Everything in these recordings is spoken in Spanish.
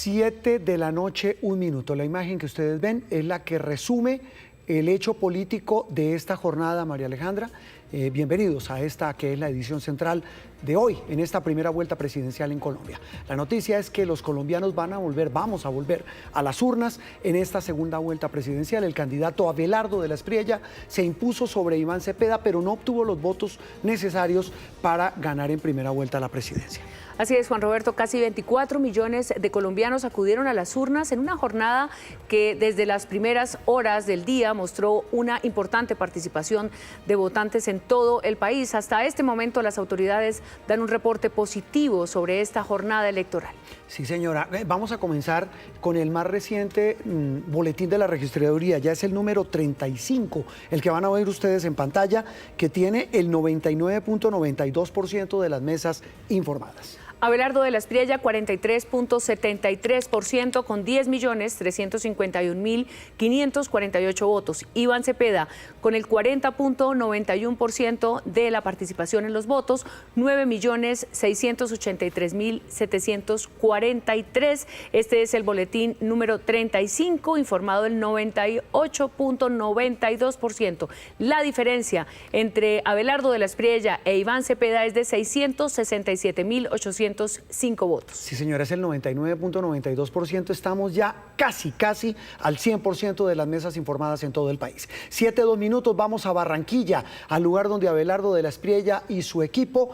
7 de la noche, 1 minuto. La imagen que ustedes ven es la que resume el hecho político de esta jornada, María Alejandra. Bienvenidos a esta que es la edición central de hoy, en esta primera vuelta presidencial en Colombia. La noticia es que los colombianos vamos a volver a las urnas en esta segunda vuelta presidencial. El candidato Abelardo de la Espriella se impuso sobre Iván Cepeda, pero no obtuvo los votos necesarios para ganar en primera vuelta la presidencia. Así es, Juan Roberto, casi 24 millones de colombianos acudieron a las urnas en una jornada que desde las primeras horas del día mostró una importante participación de votantes en todo el país. Hasta este momento las autoridades dan un reporte positivo sobre esta jornada electoral. Sí, señora. Vamos a comenzar con el más reciente boletín de la registraduría. Ya es el número 35, el que van a ver ustedes en pantalla, que tiene el 99.92% de las mesas informadas. Abelardo de la Espriella, 43.73% con 10.351.548 votos. Iván Cepeda, con el 40.91% de la participación en los votos, 9.683.743. Este es el boletín número 35, informado el 98.92%. La diferencia entre Abelardo de la Espriella e Iván Cepeda es de 667.805 votos. Sí, señora, es el 99.92%. Estamos ya casi al 100% de las mesas informadas en todo el país. 7, 2 minutos, vamos a Barranquilla, al lugar donde Abelardo de la Espriella y su equipo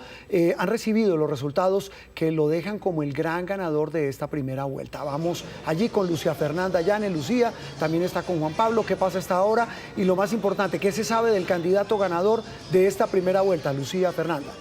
han recibido los resultados que lo dejan como el gran ganador de esta primera vuelta. Vamos allí con Lucía Fernanda Llanes. Lucía, también está con Juan Pablo. ¿Qué pasa hasta ahora? Y lo más importante, ¿qué se sabe del candidato ganador de esta primera vuelta? Lucía Fernanda.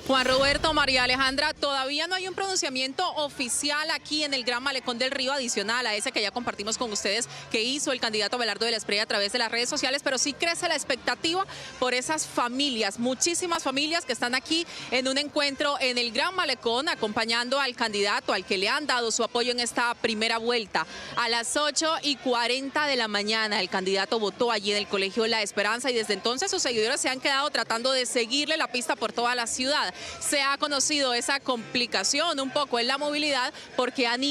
Juan Roberto, María Alejandra, todavía no hay un pronunciamiento oficial aquí en el Gran Malecón del Río, adicional a ese que ya compartimos con ustedes, que hizo el candidato Abelardo de la Espriella a través de las redes sociales, pero sí crece la expectativa por esas familias, muchísimas familias que están aquí en un encuentro en el Gran Malecón, acompañando al candidato, al que le han dado su apoyo en esta primera vuelta. A las 8:40 de la mañana, el candidato votó allí en el Colegio La Esperanza y desde entonces sus seguidores se han quedado tratando de seguirle la pista por toda la ciudad. Se ha conocido esa complicación un poco en la movilidad porque han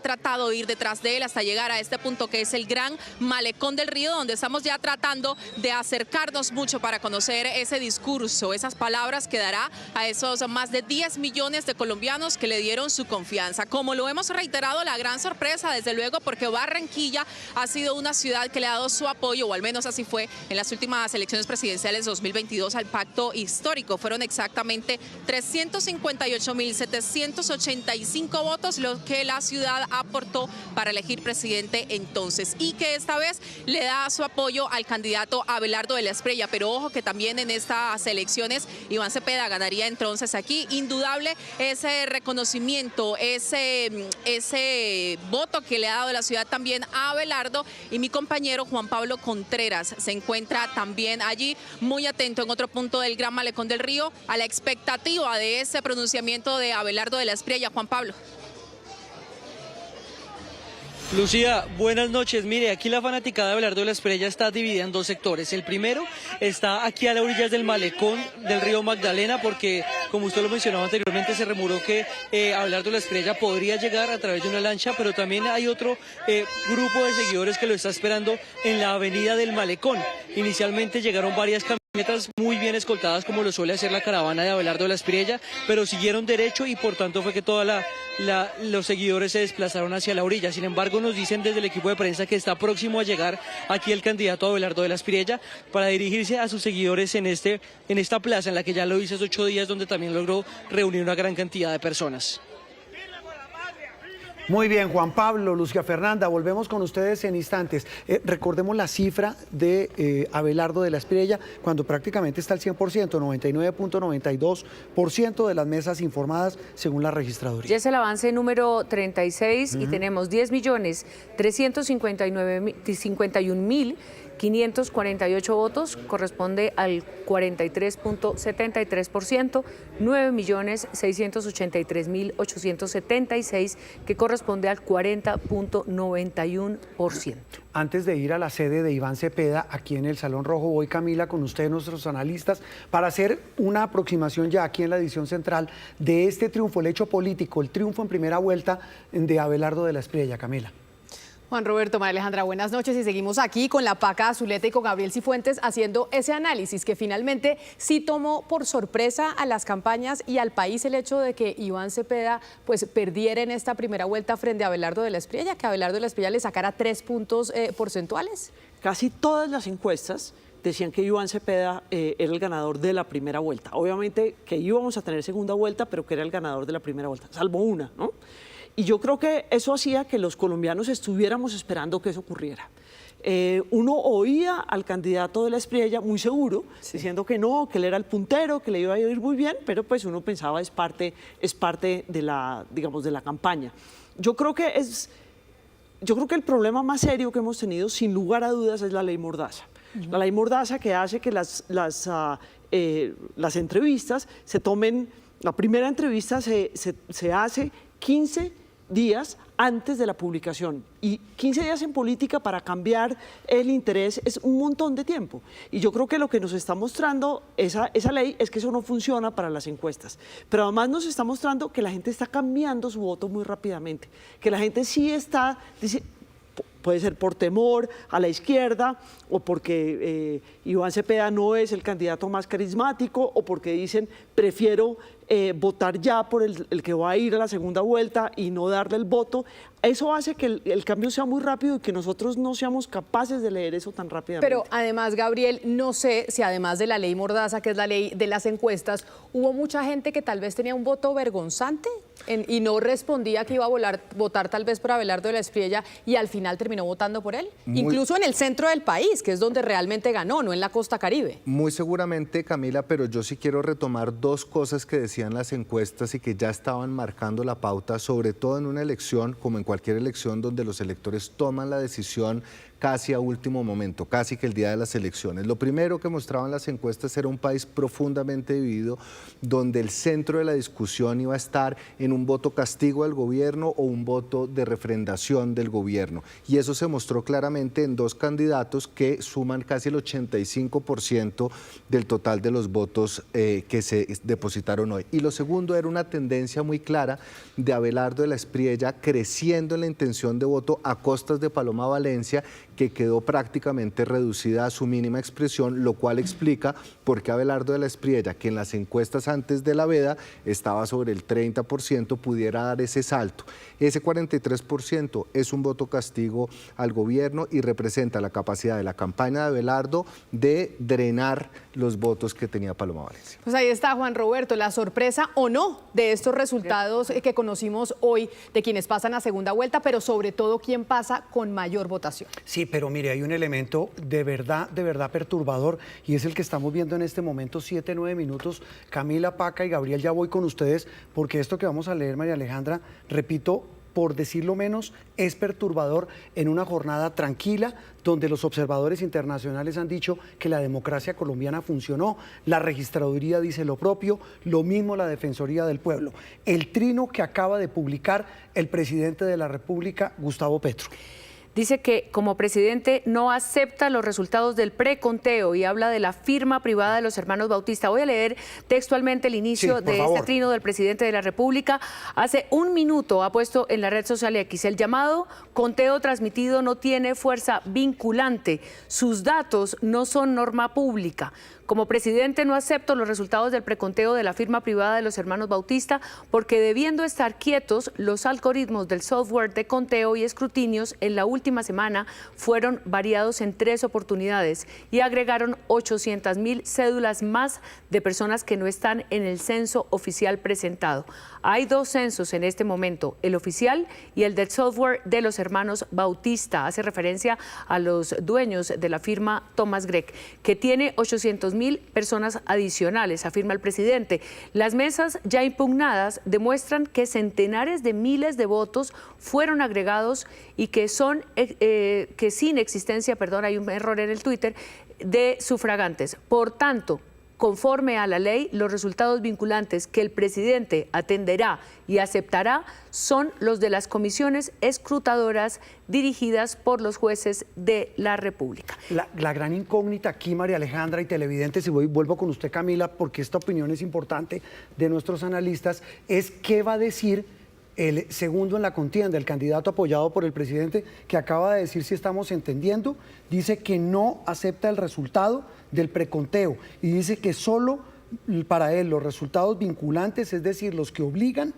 tratado de ir detrás de él hasta llegar a este punto que es el Gran Malecón del Río, donde estamos ya tratando de acercarnos mucho para conocer ese discurso, esas palabras que dará a esos más de 10 millones de colombianos que le dieron su confianza. Como lo hemos reiterado, la gran sorpresa, desde luego, porque Barranquilla ha sido una ciudad que le ha dado su apoyo, o al menos así fue en las últimas elecciones presidenciales 2022 al pacto histórico. Fueron exactamente 358.785 votos lo que la ciudad aportó para elegir presidente entonces, y que esta vez le da su apoyo al candidato Abelardo de la Espriella. Pero ojo que también en estas elecciones Iván Cepeda ganaría entonces aquí. Indudable ese reconocimiento, ese voto que le ha dado la ciudad también a Abelardo, y mi compañero Juan Pablo Contreras se encuentra también allí muy atento en otro punto del Gran Malecón del Río a la expectativa de ese pronunciamiento de Abelardo de la Espriella. Juan Pablo. Lucía, buenas noches. Mire, aquí la fanaticada de Abelardo de la Espriella está dividida en dos sectores. El primero está aquí a las orillas del malecón del río Magdalena, porque, como usted lo mencionaba anteriormente, se rumoró que Abelardo de la Espriella podría llegar a través de una lancha, pero también hay otro grupo de seguidores que lo está esperando en la avenida del Malecón. Inicialmente llegaron varias camionetas muy bien escoltadas, como lo suele hacer la caravana de Abelardo de la Espriella, pero siguieron derecho y por tanto fue que todos los seguidores se desplazaron hacia la orilla. Sin embargo, nos dicen desde el equipo de prensa que está próximo a llegar aquí el candidato Abelardo de la Espriella para dirigirse a sus seguidores en esta plaza en la que ya lo hizo hace 8 días, donde también logró reunir una gran cantidad de personas. Muy bien, Juan Pablo, Lucía Fernanda, volvemos con ustedes en instantes. Recordemos la cifra de Abelardo de la Espriella, cuando prácticamente está al 100%, 99.92% de las mesas informadas según la registraduría. Ya es el avance número 36 y tenemos 10.351.548 548 votos, corresponde al 43.73%, 9.683.876, que corresponde al 40.91%. Antes de ir a la sede de Iván Cepeda, aquí en el Salón Rojo, voy, Camila, con ustedes, nuestros analistas, para hacer una aproximación ya aquí en la edición central de este triunfo, el hecho político, el triunfo en primera vuelta de Abelardo de la Espriella. Camila. Juan Roberto, María Alejandra, buenas noches, y seguimos aquí con la Paca Zuleta y con Gabriel Cifuentes haciendo ese análisis que finalmente sí tomó por sorpresa a las campañas y al país el hecho de que Iván Cepeda pues perdiera en esta primera vuelta frente a Abelardo de la Espriella, que Abelardo de la Espriella le sacara 3 puntos porcentuales. Casi todas las encuestas decían que Iván Cepeda era el ganador de la primera vuelta. Obviamente que íbamos a tener segunda vuelta, pero que era el ganador de la primera vuelta, salvo una, ¿no? Y yo creo que eso hacía que los colombianos estuviéramos esperando que eso ocurriera. Uno oía al candidato de la Espriella muy seguro, diciendo que no, que él era el puntero, que le iba a ir muy bien, pero pues uno pensaba es parte de la, digamos, de la campaña. Yo creo que el problema más serio que hemos tenido, sin lugar a dudas, es la ley Mordaza. La ley Mordaza, que hace que las entrevistas se tomen, la primera entrevista se hace 15 días antes de la publicación, y 15 días en política para cambiar el interés es un montón de tiempo, y yo creo que lo que nos está mostrando esa ley es que eso no funciona para las encuestas, pero además nos está mostrando que la gente está cambiando su voto muy rápidamente, que la gente sí está, puede ser por temor a la izquierda, o porque Iván Cepeda no es el candidato más carismático, o porque dicen prefiero votar ya por el que va a ir a la segunda vuelta y no darle el voto. Eso hace que el cambio sea muy rápido y que nosotros no seamos capaces de leer eso tan rápidamente. Pero además, Gabriel, no sé si además de la ley Mordaza, que es la ley de las encuestas, hubo mucha gente que tal vez tenía un voto vergonzante y no respondía que iba a votar tal vez por Abelardo de la Espriella, y al final terminó votando por él. Incluso en el centro del país, que es donde realmente ganó, no en la costa Caribe. Muy seguramente, Camila, pero yo sí quiero retomar dos cosas que decían las encuestas y que ya estaban marcando la pauta, sobre todo en una elección, como en cualquier elección donde los electores toman la decisión casi a último momento, casi que el día de las elecciones. Lo primero que mostraban las encuestas era un país profundamente dividido, donde el centro de la discusión iba a estar en un voto castigo al gobierno o un voto de refrendación del gobierno. Y eso se mostró claramente en dos candidatos que suman casi el 85% del total de los votos que se depositaron hoy. Y lo segundo era una tendencia muy clara de Abelardo de la Espriella creciendo en la intención de voto a costas de Paloma Valencia, que quedó prácticamente reducida a su mínima expresión, lo cual explica por qué Abelardo de la Espriella, que en las encuestas antes de la veda estaba sobre el 30%, pudiera dar ese salto. Ese 43% es un voto castigo al gobierno y representa la capacidad de la campaña de Abelardo de drenar los votos que tenía Paloma Valencia. Pues ahí está, Juan Roberto, la sorpresa o no de estos resultados que conocimos hoy, de quienes pasan a segunda vuelta, pero sobre todo quién pasa con mayor votación. Sí, pero mire, hay un elemento de verdad perturbador, y es el que estamos viendo en este momento, 7-9 minutos. Camila, Paca y Gabriel, ya voy con ustedes, porque esto que vamos a leer, María Alejandra, repito, por decirlo menos, es perturbador en una jornada tranquila, donde los observadores internacionales han dicho que la democracia colombiana funcionó, la registraduría dice lo propio, lo mismo la Defensoría del Pueblo. El trino que acaba de publicar el presidente de la República, Gustavo Petro. Dice que como presidente no acepta los resultados del preconteo y habla de la firma privada de los hermanos Bautista. Voy a leer textualmente el inicio de este trino del presidente de la República. Hace un minuto ha puesto en la red social X: el llamado conteo transmitido no tiene fuerza vinculante. Sus datos no son norma pública. Como presidente no acepto los resultados del preconteo de la firma privada de los hermanos Bautista, porque debiendo estar quietos, los algoritmos del software de conteo y escrutinios en la última semana fueron variados en 3 oportunidades y agregaron 800.000 cédulas más de personas que no están en el censo oficial presentado. Hay 2 censos en este momento, el oficial y el del software de los hermanos Bautista. Hace referencia a los dueños de la firma Thomas Gregg, que tiene 800.000 2.000 personas adicionales, afirma el presidente. Las mesas ya impugnadas demuestran que centenares de miles de votos fueron agregados y que sin existencia, hay un error en el Twitter, de sufragantes. Por tanto, conforme a la ley, los resultados vinculantes que el presidente atenderá y aceptará son los de las comisiones escrutadoras dirigidas por los jueces de la República. La gran incógnita aquí, María Alejandra y televidentes, y vuelvo con usted, Camila, porque esta opinión es importante de nuestros analistas, es qué va a decir el segundo en la contienda, el candidato apoyado por el presidente, que acaba de decir, si estamos entendiendo, dice que no acepta el resultado del preconteo y dice que solo para él los resultados vinculantes, es decir, los que obligan,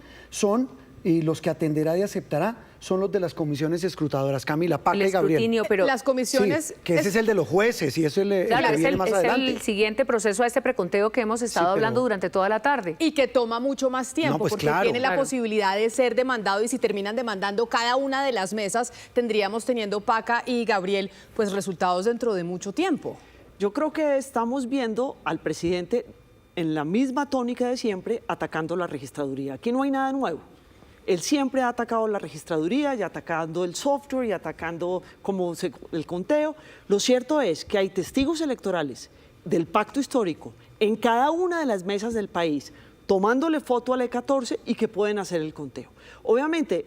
y los que atenderá y aceptará son los de las comisiones escrutadoras. Camila, Paca y Gabriel. Pero las comisiones... Sí, que ese es el de los jueces y eso es el que viene más adelante. Es el siguiente proceso a este preconteo que hemos estado hablando durante toda la tarde. Y que toma mucho más tiempo, porque tiene la posibilidad de ser demandado, y si terminan demandando cada una de las mesas, tendríamos, teniendo Paca y Gabriel, pues resultados dentro de mucho tiempo. Yo creo que estamos viendo al presidente en la misma tónica de siempre atacando la registraduría. Aquí no hay nada nuevo. Él siempre ha atacado la registraduría y atacando el software y atacando el conteo. Lo cierto es que hay testigos electorales del pacto histórico en cada una de las mesas del país tomándole foto al E14 y que pueden hacer el conteo. Obviamente,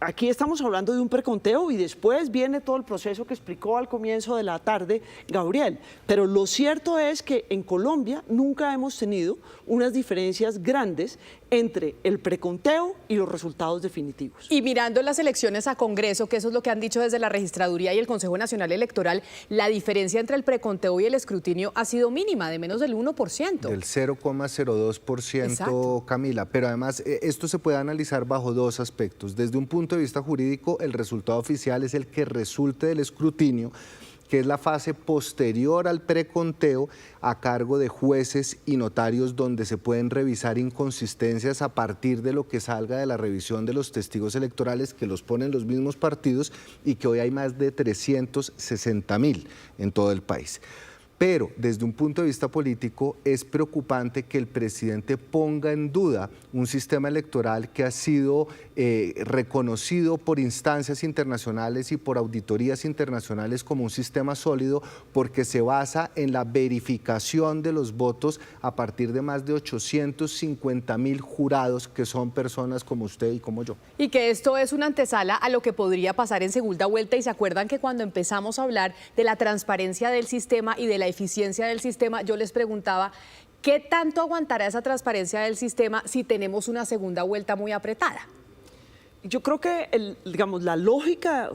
aquí estamos hablando de un preconteo y después viene todo el proceso que explicó al comienzo de la tarde Gabriel. Pero lo cierto es que en Colombia nunca hemos tenido unas diferencias grandes entre el preconteo y los resultados definitivos. Y mirando las elecciones a Congreso, que eso es lo que han dicho desde la Registraduría y el Consejo Nacional Electoral, la diferencia entre el preconteo y el escrutinio ha sido mínima, de menos del 1%. Del 0,02%, Camila. Pero además, esto se puede analizar bajo dos aspectos. Desde un punto de vista jurídico, el resultado oficial es el que resulte del escrutinio, que es la fase posterior al preconteo, a cargo de jueces y notarios, donde se pueden revisar inconsistencias a partir de lo que salga de la revisión de los testigos electorales, que los ponen los mismos partidos y que hoy hay más de 360.000 en todo el país. Pero desde un punto de vista político es preocupante que el presidente ponga en duda un sistema electoral que ha sido reconocido por instancias internacionales y por auditorías internacionales como un sistema sólido, porque se basa en la verificación de los votos a partir de más de 850.000 jurados, que son personas como usted y como yo. Y que esto es una antesala a lo que podría pasar en segunda vuelta. Y se acuerdan que cuando empezamos a hablar de la transparencia del sistema y de la eficiencia del sistema, yo les preguntaba, ¿qué tanto aguantará esa transparencia del sistema si tenemos una segunda vuelta muy apretada? Yo creo que, la lógica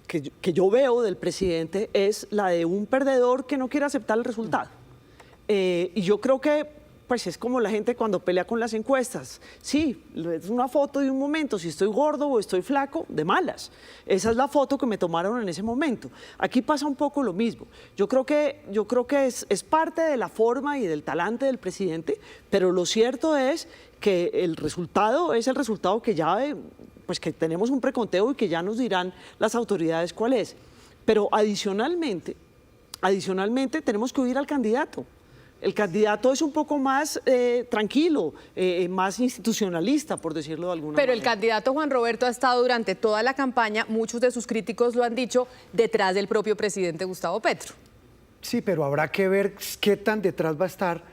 que yo veo del presidente es la de un perdedor que no quiere aceptar el resultado. Y yo creo que pues es como la gente cuando pelea con las encuestas. Sí, es una foto de un momento, si estoy gordo o estoy flaco, de malas. Esa es la foto que me tomaron en ese momento. Aquí pasa un poco lo mismo. Yo creo que es parte de la forma y del talante del presidente, pero lo cierto es que el resultado es el resultado que ya, pues que tenemos un preconteo y que ya nos dirán las autoridades cuál es. Pero adicionalmente tenemos que oír al candidato. El candidato es un poco más tranquilo, más institucionalista, por decirlo de alguna manera. Pero el candidato Juan Roberto ha estado durante toda la campaña, muchos de sus críticos lo han dicho, detrás del propio presidente Gustavo Petro. Sí, pero habrá que ver qué tan detrás va a estar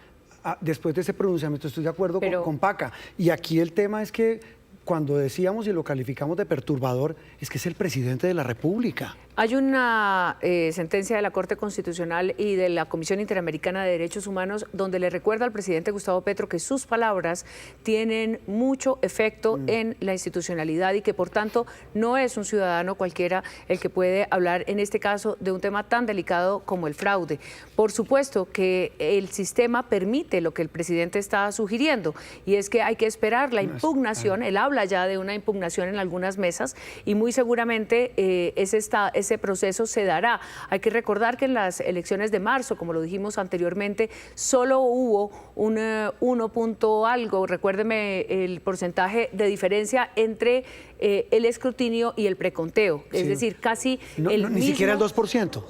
después de ese pronunciamiento. Estoy de acuerdo con Paca. Y aquí el tema es que cuando decíamos y lo calificamos de perturbador, es que es el presidente de la República. Hay una sentencia de la Corte Constitucional y de la Comisión Interamericana de Derechos Humanos donde le recuerda al presidente Gustavo Petro que sus palabras tienen mucho efecto en la institucionalidad y que por tanto no es un ciudadano cualquiera el que puede hablar en este caso de un tema tan delicado como el fraude. Por supuesto que el sistema permite lo que el presidente está sugiriendo y es que hay que esperar la impugnación. Él habla ya de una impugnación en algunas mesas y muy seguramente ese proceso se dará. Hay que recordar que en las elecciones de marzo, como lo dijimos anteriormente, solo hubo un 1 punto algo, recuérdeme el porcentaje de diferencia entre el escrutinio y el preconteo, es decir, casi el mismo. Ni siquiera el 2%.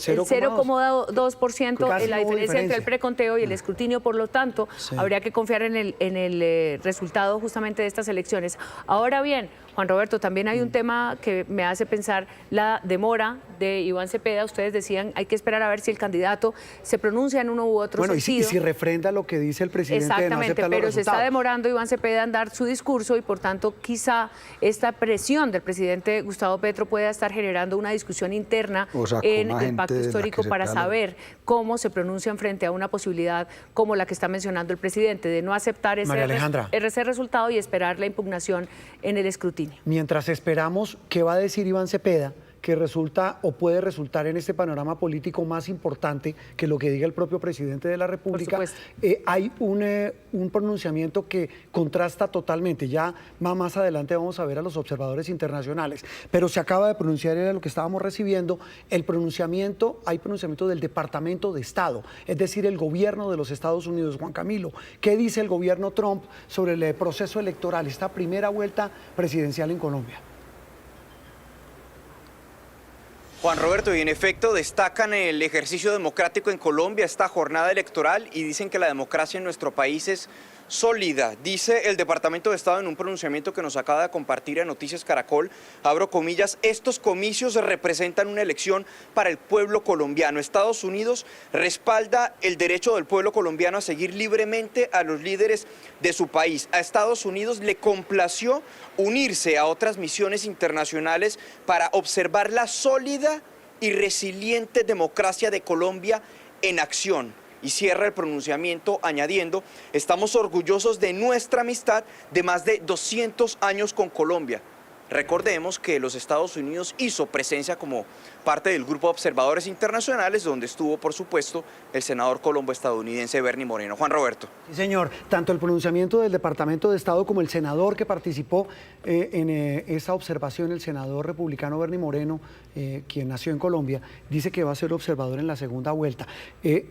el 0,2% Casi en la no hubo diferencia entre el diferencia. preconteo y el escrutinio, por lo tanto, habría que confiar en el resultado justamente de estas elecciones. Ahora bien, Juan Roberto, también hay un tema que me hace pensar la demora de Iván Cepeda. Ustedes decían, hay que esperar a ver si el candidato se pronuncia en uno u otro Bueno, sentido. y si refrenda lo que dice el presidente de no Exactamente, aceptar los pero se está resultados. demorando Iván Cepeda en dar su discurso y por tanto quizá esta presión del presidente Gustavo Petro pueda estar generando una discusión interna O sea, en con una el gente pacto de la histórico que se para habla. saber cómo se pronuncian frente a una posibilidad como la que está mencionando el presidente, de no aceptar María Alejandra. ese resultado y esperar la impugnación en el escrutinio. Mientras esperamos qué va a decir Iván Cepeda, que resulta o puede resultar en este panorama político más importante que lo que diga el propio presidente de la República, supuesto. hay un pronunciamiento que contrasta totalmente. Ya más adelante vamos a ver a los observadores internacionales, pero se acaba de pronunciar, era lo que estábamos recibiendo, hay pronunciamiento del Departamento de Estado, es decir, el gobierno de los Estados Unidos. Juan Camilo, ¿qué dice el gobierno Trump sobre el proceso electoral, esta primera vuelta presidencial en Colombia? Juan Roberto, y en efecto destacan el ejercicio democrático en Colombia, esta jornada electoral, y dicen que la democracia en nuestro país es sólida. Dice el Departamento de Estado en un pronunciamiento que nos acaba de compartir a Noticias Caracol, abro comillas, estos comicios representan una elección para el pueblo colombiano. Estados Unidos respalda el derecho del pueblo colombiano a seguir libremente a los líderes de su país. A Estados Unidos le complació unirse a otras misiones internacionales para observar la sólida y resiliente democracia de Colombia en acción. Y cierra el pronunciamiento añadiendo, estamos orgullosos de nuestra amistad de más de 200 años con Colombia. Recordemos que los Estados Unidos hizo presencia como parte del grupo de observadores internacionales, donde estuvo, por supuesto, el senador colombo estadounidense Bernie Moreno. Juan Roberto. Sí, señor. Tanto el pronunciamiento del Departamento de Estado como el senador que participó en esa observación, el senador republicano Bernie Moreno, quien nació en Colombia, dice que va a ser observador en la segunda vuelta.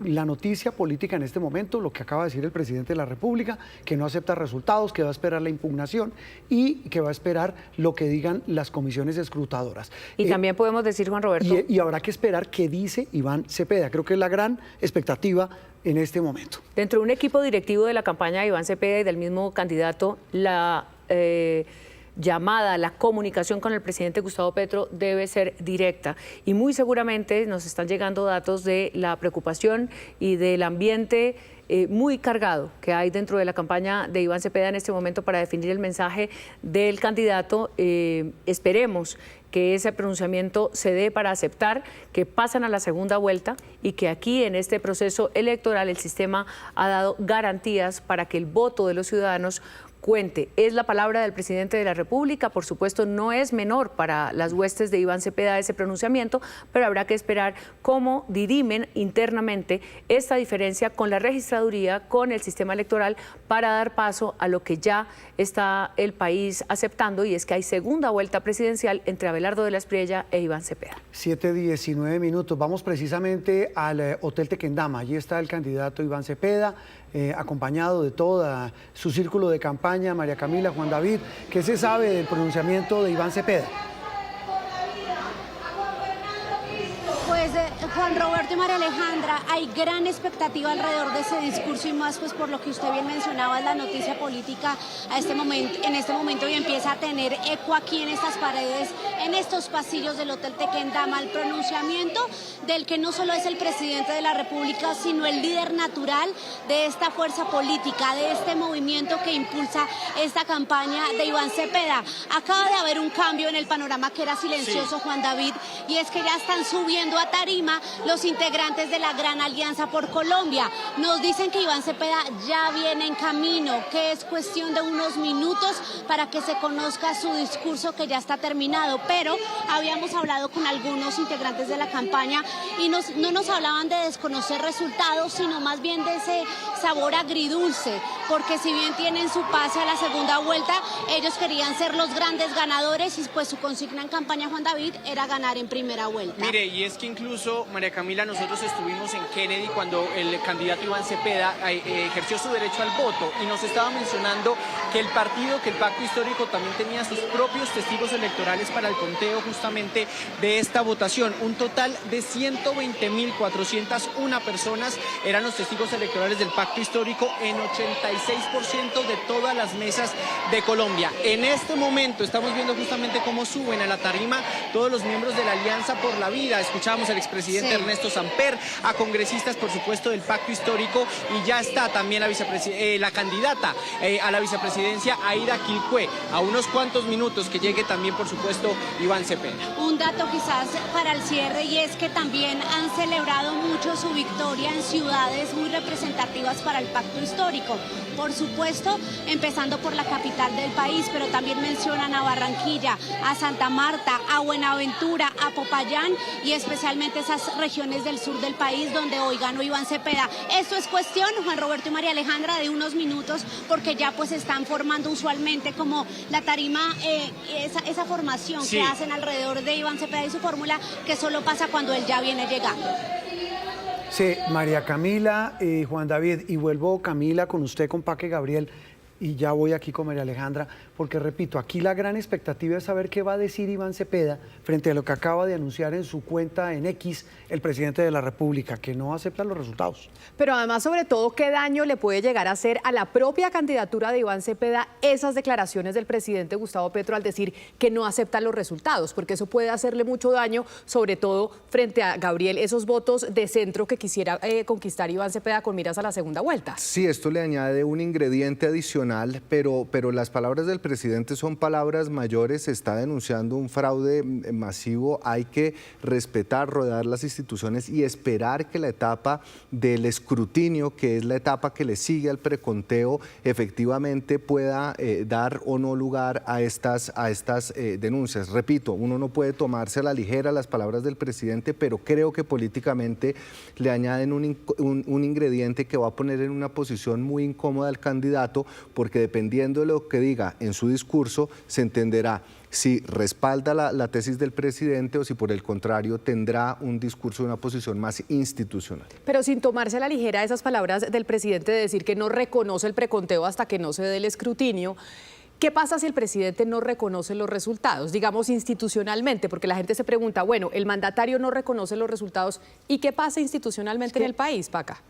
La noticia política en este momento, lo que acaba de decir el presidente de la República, que no acepta resultados, que va a esperar la impugnación y que va a esperar lo que digan las comisiones escrutadoras. Y también podemos decir, Juan Roberto, y habrá que esperar qué dice Iván Cepeda. Creo que es la gran expectativa en este momento. dentro de un equipo directivo de la campaña de Iván Cepeda y del mismo candidato, la llamada, la comunicación con el presidente Gustavo Petro debe ser directa. Y muy seguramente nos están llegando datos de la preocupación y del ambiente muy cargado que hay dentro de la campaña de Iván Cepeda en este momento para definir el mensaje del candidato. Esperemos que ese pronunciamiento se dé para aceptar que pasan a la segunda vuelta y que aquí en este proceso electoral el sistema ha dado garantías para que el voto de los ciudadanos cuente. Es la palabra del presidente de la República, por supuesto no es menor para las huestes de Iván Cepeda ese pronunciamiento, pero habrá que esperar cómo dirimen internamente esta diferencia con la registraduría, con el sistema electoral, para dar paso a lo que ya está el país aceptando, y es que hay segunda vuelta presidencial entre Abelardo de la Espriella e Iván Cepeda. 7:19. Vamos precisamente al Hotel Tequendama. Allí está el candidato Iván Cepeda, acompañado de todo su círculo de campaña, María Camila, Juan David. ¿Qué se sabe del pronunciamiento de Iván Cepeda? Pues Juan Roberto y María Alejandra, hay gran expectativa alrededor de ese discurso, y más pues por lo que usted bien mencionaba, es la noticia política en este momento, y empieza a tener eco aquí en estas paredes, en estos pasillos del Hotel Tequendama, el pronunciamiento del que no solo es el presidente de la República, sino el líder natural de esta fuerza política, de este movimiento que impulsa esta campaña de Iván Cepeda. Acaba de haber un cambio en el panorama que era silencioso, Juan David, y es que ya están subiendo a tarima los integrantes de la Gran Alianza por Colombia. Nos dicen que Iván Cepeda ya viene en camino, que es cuestión de unos minutos para que se conozca su discurso, que ya está terminado, pero habíamos hablado con algunos integrantes de la campaña y no nos hablaban de desconocer resultados, sino más bien de ese sabor agridulce, porque si bien tienen su pase a la segunda vuelta, ellos querían ser los grandes ganadores, y pues su consigna en campaña, Juan David, era ganar en primera vuelta. Mire, y es que incluso, María Camila, nosotros estuvimos en Kennedy cuando el candidato Iván Cepeda ejerció su derecho al voto, y nos estaba mencionando que el pacto histórico también tenía sus propios testigos electorales para el conteo justamente de esta votación. Un total de 120.401 personas eran los testigos electorales del pacto histórico en 86% de todas las mesas de Colombia. En este momento estamos viendo justamente cómo suben a la tarima todos los miembros de la Alianza por la Vida. Escuchamos al expresidente Ernesto Samper, a congresistas, por supuesto, del pacto histórico, y ya está también la candidata a la vicepresidencia, Aida Quilcue, a unos cuantos minutos que llegue también, por supuesto, Iván Cepeda. Un dato quizás para el cierre, y es que también han celebrado mucho su victoria en ciudades muy representativas para el pacto histórico. Por supuesto, empezando por la capital del país, pero también mencionan a Barranquilla, a Santa Marta, a Buenaventura, a Popayán y especialmente esas regiones del sur del país donde hoy ganó Iván Cepeda. Esto es cuestión, Juan Roberto y María Alejandra, de unos minutos, porque ya pues están formando usualmente como la tarima, esa formación que hacen alrededor de Iván Cepeda y su fórmula, que solo pasa cuando él ya viene llegando. Sí, María Camila, Juan David, y vuelvo, Camila, con usted, con Paque Gabriel, y ya voy aquí con María Alejandra, porque repito, aquí la gran expectativa es saber qué va a decir Iván Cepeda frente a lo que acaba de anunciar en su cuenta en X el presidente de la República, que no acepta los resultados. Pero además, sobre todo, ¿qué daño le puede llegar a hacer a la propia candidatura de Iván Cepeda esas declaraciones del presidente Gustavo Petro al decir que no acepta los resultados? Porque eso puede hacerle mucho daño, sobre todo frente a Gabriel, esos votos de centro que quisiera conquistar Iván Cepeda con miras a la segunda vuelta. Sí, esto le añade un ingrediente adicional, pero las palabras del presidente son palabras mayores. Se está denunciando un fraude masivo. Hay que respetar, rodear las instituciones y esperar que la etapa del escrutinio, que es la etapa que le sigue al preconteo, efectivamente pueda dar o no lugar a estas denuncias. Repito, uno no puede tomarse a la ligera las palabras del presidente, pero creo que políticamente le añaden un ingrediente que va a poner en una posición muy incómoda al candidato, porque dependiendo de lo que diga en su discurso, se entenderá si respalda la tesis del presidente o si por el contrario tendrá un discurso, una posición más institucional. Pero sin tomarse a la ligera esas palabras del presidente de decir que no reconoce el preconteo hasta que no se dé el escrutinio, ¿qué pasa si el presidente no reconoce los resultados, digamos institucionalmente? Porque la gente se pregunta, bueno, el mandatario no reconoce los resultados, ¿y qué pasa institucionalmente en el país, Paca?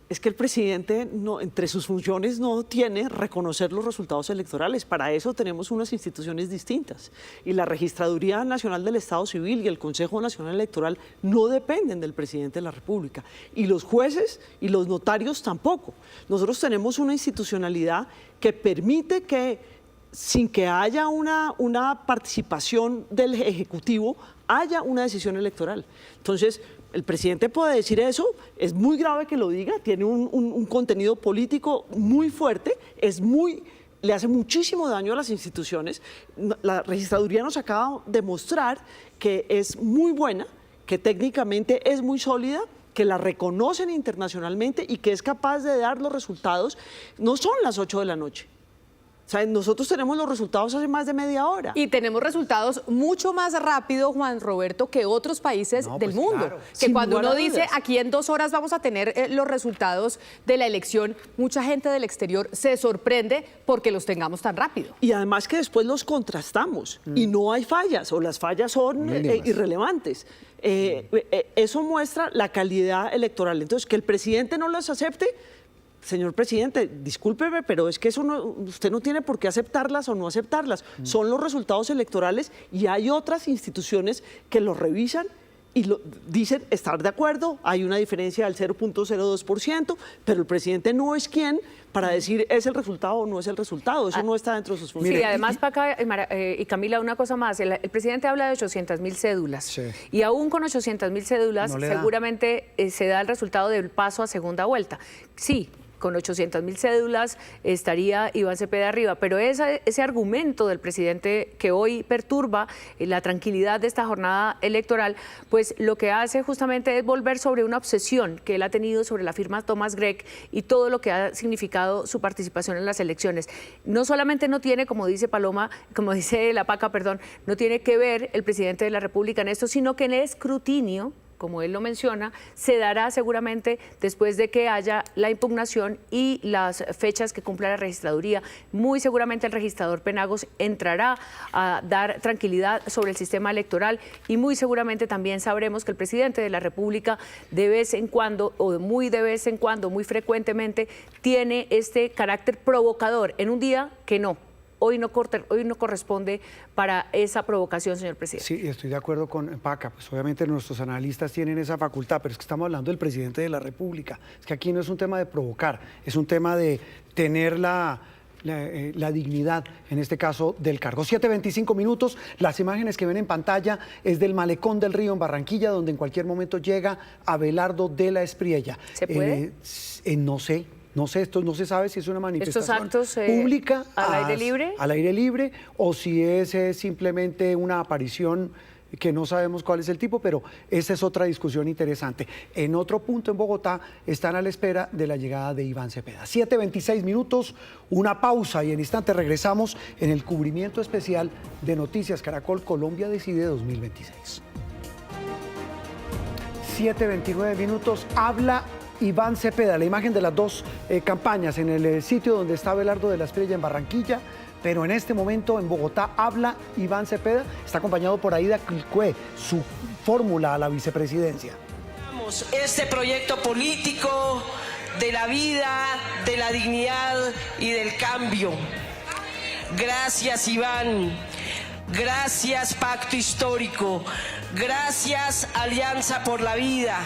Es que el presidente, entre sus funciones, no tiene reconocer los resultados electorales. Para eso tenemos unas instituciones distintas. Y la Registraduría Nacional del Estado Civil y el Consejo Nacional Electoral no dependen del presidente de la República. Y los jueces y los notarios tampoco. Nosotros tenemos una institucionalidad que permite que, sin que haya una participación del Ejecutivo, haya una decisión electoral. Entonces, el presidente puede decir eso, es muy grave que lo diga, tiene un contenido político muy fuerte, le hace muchísimo daño a las instituciones. La registraduría nos acaba de mostrar que es muy buena, que técnicamente es muy sólida, que la reconocen internacionalmente y que es capaz de dar los resultados. No son las 8 de la noche. O sea, nosotros tenemos los resultados hace más de media hora. Y tenemos resultados mucho más rápido, Juan Roberto, que otros países del mundo. Claro. Que cuando uno dice, aquí en 2 horas vamos a tener los resultados de la elección, mucha gente del exterior se sorprende porque los tengamos tan rápido. Y además que después los contrastamos y no hay fallas, o las fallas son irrelevantes. Eso muestra la calidad electoral. Entonces, que el presidente no las acepte. Señor presidente, discúlpeme, pero es que usted no tiene por qué aceptarlas o no aceptarlas. Son los resultados electorales y hay otras instituciones que los revisan y dicen estar de acuerdo, hay una diferencia del 0.02%, pero el presidente no es quien para decir es el resultado o no es el resultado. Eso no está dentro de sus funciones. Sí, además, Paca y Camila, una cosa más. El presidente habla de 800.000 cédulas. Sí. Y aún con 800.000 cédulas, seguramente se da el resultado del paso a segunda vuelta. Sí. Con 800.000 cédulas estaría Iván Cepeda arriba, pero ese argumento del presidente que hoy perturba la tranquilidad de esta jornada electoral, pues lo que hace justamente es volver sobre una obsesión que él ha tenido sobre la firma Thomas Gregg y todo lo que ha significado su participación en las elecciones. No solamente no tiene, como dice la Paca, no tiene que ver el presidente de la República en esto, sino que en el escrutinio como él lo menciona, se dará seguramente después de que haya la impugnación y las fechas que cumpla la registraduría. Muy seguramente el registrador Penagos entrará a dar tranquilidad sobre el sistema electoral y muy seguramente también sabremos que el presidente de la República de vez en cuando, o muy de vez en cuando, muy frecuentemente, tiene este carácter provocador en un día que no. Hoy no corresponde para esa provocación, señor presidente. Sí, estoy de acuerdo con Paca. Pues obviamente nuestros analistas tienen esa facultad, pero es que estamos hablando del presidente de la República. Es que aquí no es un tema de provocar, es un tema de tener la dignidad, en este caso, del cargo. 7:25 minutos, las imágenes que ven en pantalla es del Malecón del Río en Barranquilla, donde en cualquier momento llega Abelardo de la Espriella. ¿Se puede? No sé, esto no se sabe si es una manifestación ¿Estos actos pública al aire libre? Al aire libre, o si es simplemente una aparición que no sabemos cuál es el tipo, pero esa es otra discusión interesante. En otro punto en Bogotá están a la espera de la llegada de Iván Cepeda. 7:26 minutos, una pausa y en instante regresamos en el cubrimiento especial de Noticias Caracol Colombia Decide 2026. 7:29 minutos, habla Iván Cepeda, la imagen de las dos campañas en el sitio donde está Abelardo de la Espriella en Barranquilla, pero en este momento en Bogotá habla Iván Cepeda, está acompañado por Aida Quilcue, su fórmula a la vicepresidencia. Este proyecto político de la vida, de la dignidad y del cambio. Gracias, Iván. Gracias, Pacto Histórico. Gracias, Alianza por la Vida.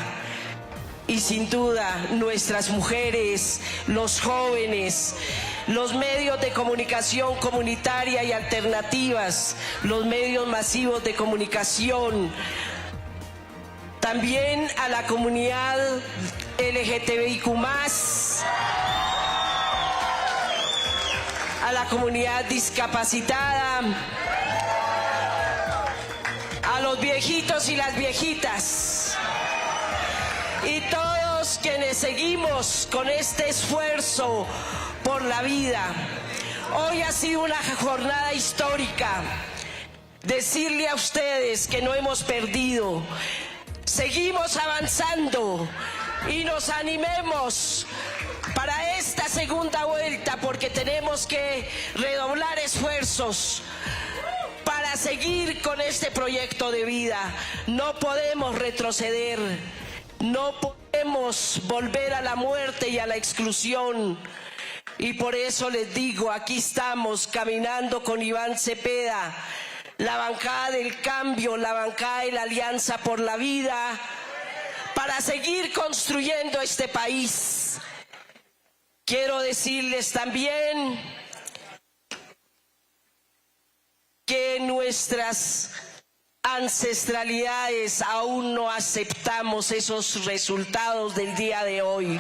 Y sin duda, nuestras mujeres, los jóvenes, los medios de comunicación comunitaria y alternativas, los medios masivos de comunicación, también a la comunidad LGTBIQ+, a la comunidad discapacitada, a los viejitos y las viejitas, y todos quienes seguimos con este esfuerzo por la vida. Hoy ha sido una jornada histórica. Decirle a ustedes que no hemos perdido, seguimos avanzando y nos animemos para esta segunda vuelta, porque tenemos que redoblar esfuerzos para seguir con este proyecto de vida. No podemos retroceder. No podemos volver a la muerte y a la exclusión. Y por eso les digo, aquí estamos caminando con Iván Cepeda, la bancada del cambio, la bancada de la Alianza por la Vida, para seguir construyendo este país. Quiero decirles también que nuestras ancestralidades aún no aceptamos esos resultados del día de hoy.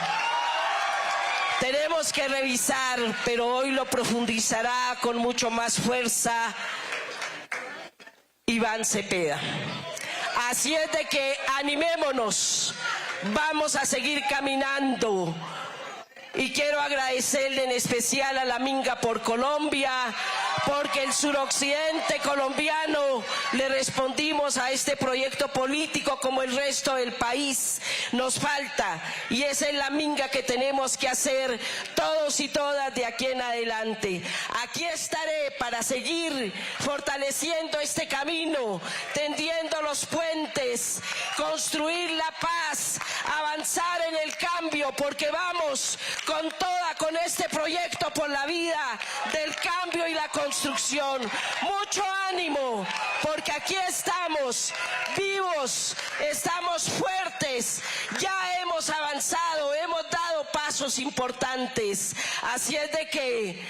Tenemos que revisar, pero hoy lo profundizará con mucho más fuerza Iván Cepeda. Así es de que animémonos, vamos a seguir caminando. Y quiero agradecerle en especial a la Minga por Colombia, porque el suroccidente colombiano le respondimos a este proyecto político como el resto del país. Nos falta, y esa es la minga que tenemos que hacer todos y todas de aquí en adelante. Aquí estaré para seguir fortaleciendo este camino, tendiendo los puentes, construir la paz, avanzar en el cambio, porque vamos con toda con este proyecto por la vida del cambio y la construcción. Mucho ánimo, porque aquí estamos vivos, estamos fuertes, ya hemos avanzado, hemos dado pasos importantes. Así es de que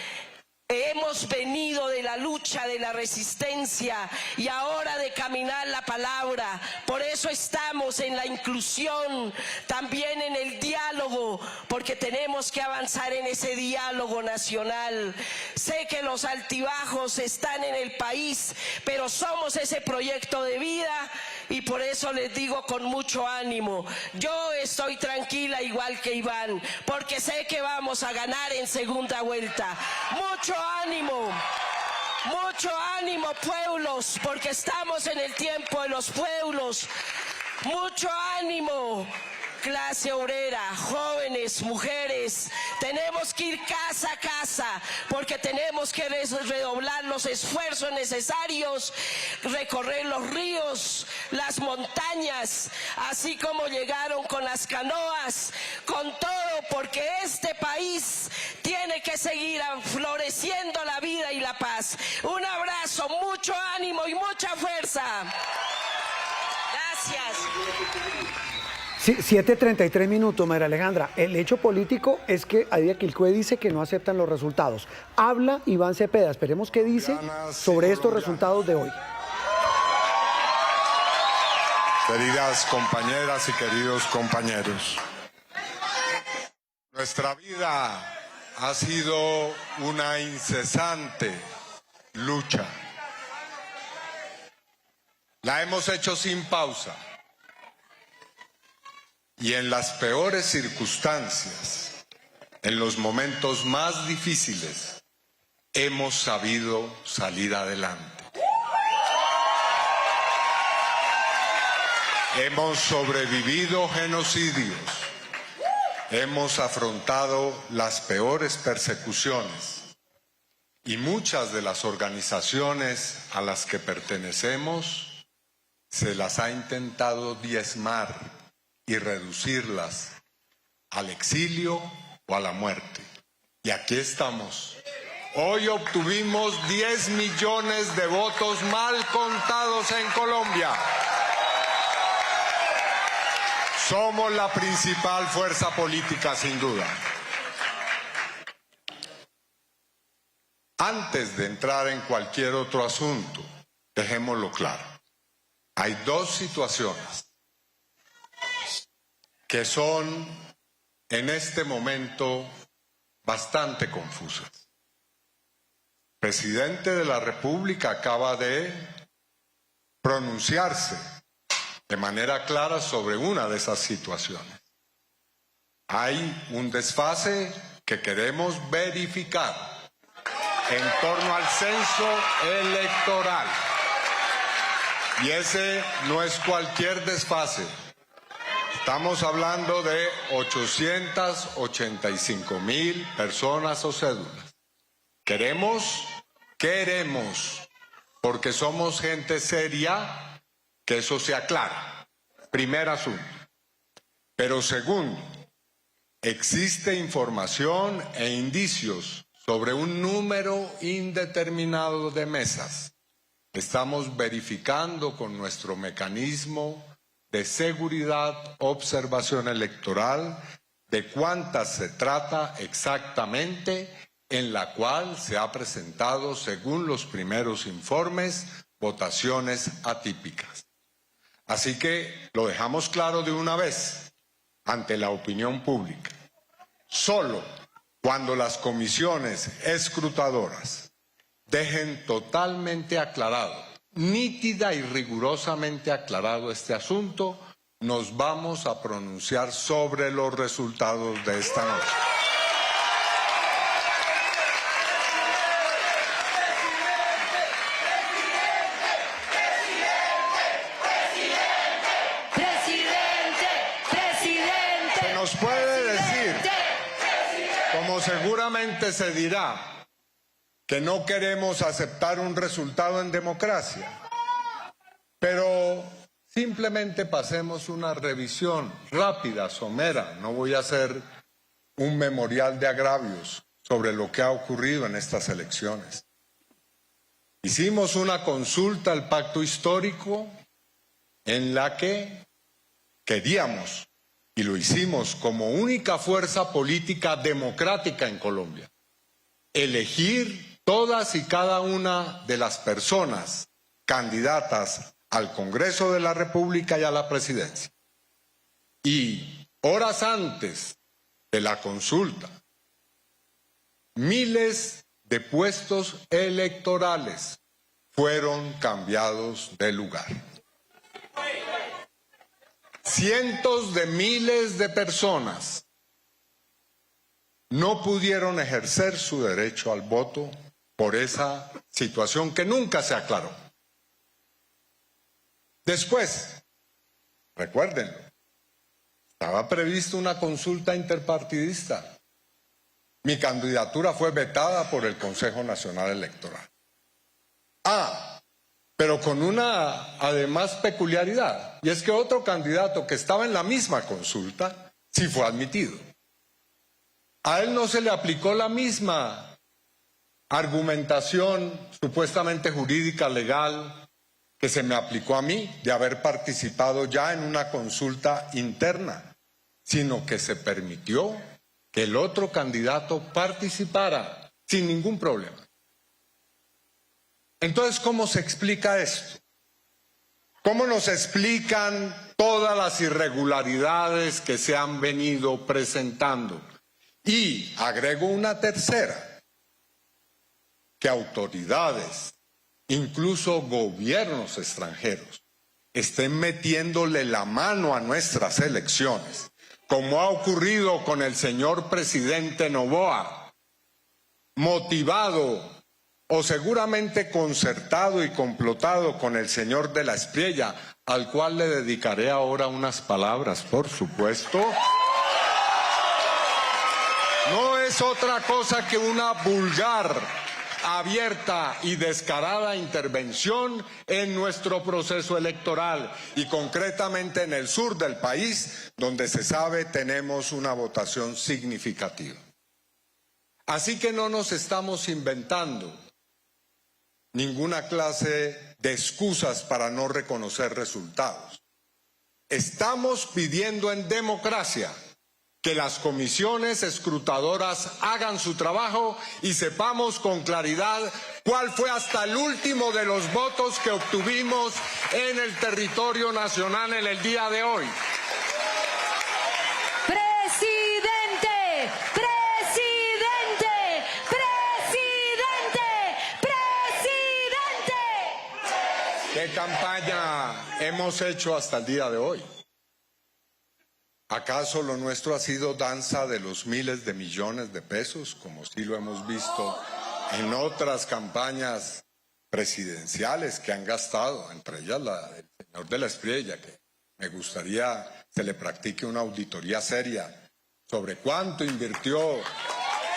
hemos venido de la lucha, de la resistencia y ahora de caminar la palabra. Por eso estamos en la inclusión, también en el diálogo, porque tenemos que avanzar en ese diálogo nacional. Sé que los altibajos están en el país, pero somos ese proyecto de vida y por eso les digo con mucho ánimo. Yo estoy tranquila igual que Iván, porque sé que vamos a ganar en segunda vuelta. Mucho ánimo pueblos, porque estamos en el tiempo de los pueblos. Mucho ánimo, clase obrera, jóvenes, mujeres. Tenemos que ir casa a casa porque tenemos que redoblar los esfuerzos necesarios, recorrer los ríos, las montañas, así como llegaron con las canoas, con todo, porque este país tiene que seguir floreciendo la vida y la paz. Un abrazo, mucho ánimo y mucha fuerza. Gracias. Sí, 7:33 minutos, María Alejandra. El hecho político es que Aida Quilcue dice que no aceptan los resultados. Habla Iván Cepeda. Esperemos qué dice sobre estos resultados de hoy. Queridas compañeras y queridos compañeros, nuestra vida ha sido una incesante lucha. La hemos hecho sin pausa. Y en las peores circunstancias, en los momentos más difíciles, hemos sabido salir adelante. Hemos sobrevivido genocidios, hemos afrontado las peores persecuciones y muchas de las organizaciones a las que pertenecemos se las ha intentado diezmar y reducirlas al exilio o a la muerte. Y aquí estamos. Hoy obtuvimos 10 millones de votos mal contados en Colombia. Somos la principal fuerza política, sin duda. Antes de entrar en cualquier otro asunto, dejémoslo claro. Hay dos situaciones que son en este momento bastante confusas. El presidente de la República acaba de pronunciarse de manera clara sobre una de esas situaciones. Hay un desfase que queremos verificar en torno al censo electoral. Y ese no es cualquier desfase. Estamos hablando de 885,000 personas o cédulas. Queremos, porque somos gente seria, que eso se aclara. Primer asunto. Pero segundo, existe información e indicios sobre un número indeterminado de mesas. Estamos verificando con nuestro mecanismo de seguridad, observación electoral, de cuántas se trata exactamente, en la cual se ha presentado, según los primeros informes, votaciones atípicas. Así que lo dejamos claro de una vez ante la opinión pública. Solo cuando las comisiones escrutadoras dejen totalmente aclarado, nítida y rigurosamente aclarado este asunto, nos vamos a pronunciar sobre los resultados de esta noche. Se nos puede decir, como seguramente se dirá, que no queremos aceptar un resultado en democracia, pero simplemente pasemos una revisión rápida, somera. No voy a hacer un memorial de agravios sobre lo que ha ocurrido en estas elecciones. Hicimos una consulta al pacto histórico en la que queríamos, y lo hicimos como única fuerza política democrática en Colombia, elegir todas y cada una de las personas candidatas al Congreso de la República y a la presidencia. Y horas antes de la consulta, miles de puestos electorales fueron cambiados de lugar. Cientos de miles de personas no pudieron ejercer su derecho al voto por esa situación que nunca se aclaró. Después, recuérdenlo. Estaba previsto una consulta interpartidista. Mi candidatura fue vetada por el Consejo Nacional Electoral. Pero con una, además, peculiaridad, y es que otro candidato que estaba en la misma consulta sí fue admitido. A él no se le aplicó la misma argumentación supuestamente jurídica, legal, que se me aplicó a mí, de haber participado ya en una consulta interna, sino que se permitió que el otro candidato participara sin ningún problema. Entonces, ¿cómo se explica esto? ¿Cómo nos explican todas las irregularidades que se han venido presentando? Y agrego una tercera, que autoridades, incluso gobiernos extranjeros, estén metiéndole la mano a nuestras elecciones, como ha ocurrido con el señor presidente Noboa, motivado o seguramente concertado y complotado con el señor de la Espriella, al cual le dedicaré ahora unas palabras, por supuesto. No es otra cosa que una vulgar, abierta y descarada intervención en nuestro proceso electoral y concretamente en el sur del país, donde se sabe tenemos una votación significativa. Así que no nos estamos inventando ninguna clase de excusas para no reconocer resultados. Estamos pidiendo en democracia que las comisiones escrutadoras hagan su trabajo y sepamos con claridad cuál fue hasta el último de los votos que obtuvimos en el territorio nacional en el día de hoy. ¿Qué campaña hemos hecho hasta el día de hoy? ¿Acaso lo nuestro ha sido danza de los miles de millones de pesos, como sí lo hemos visto en otras campañas presidenciales que han gastado, entre ellas la del señor de la Espriella, que me gustaría se le practique una auditoría seria sobre cuánto invirtió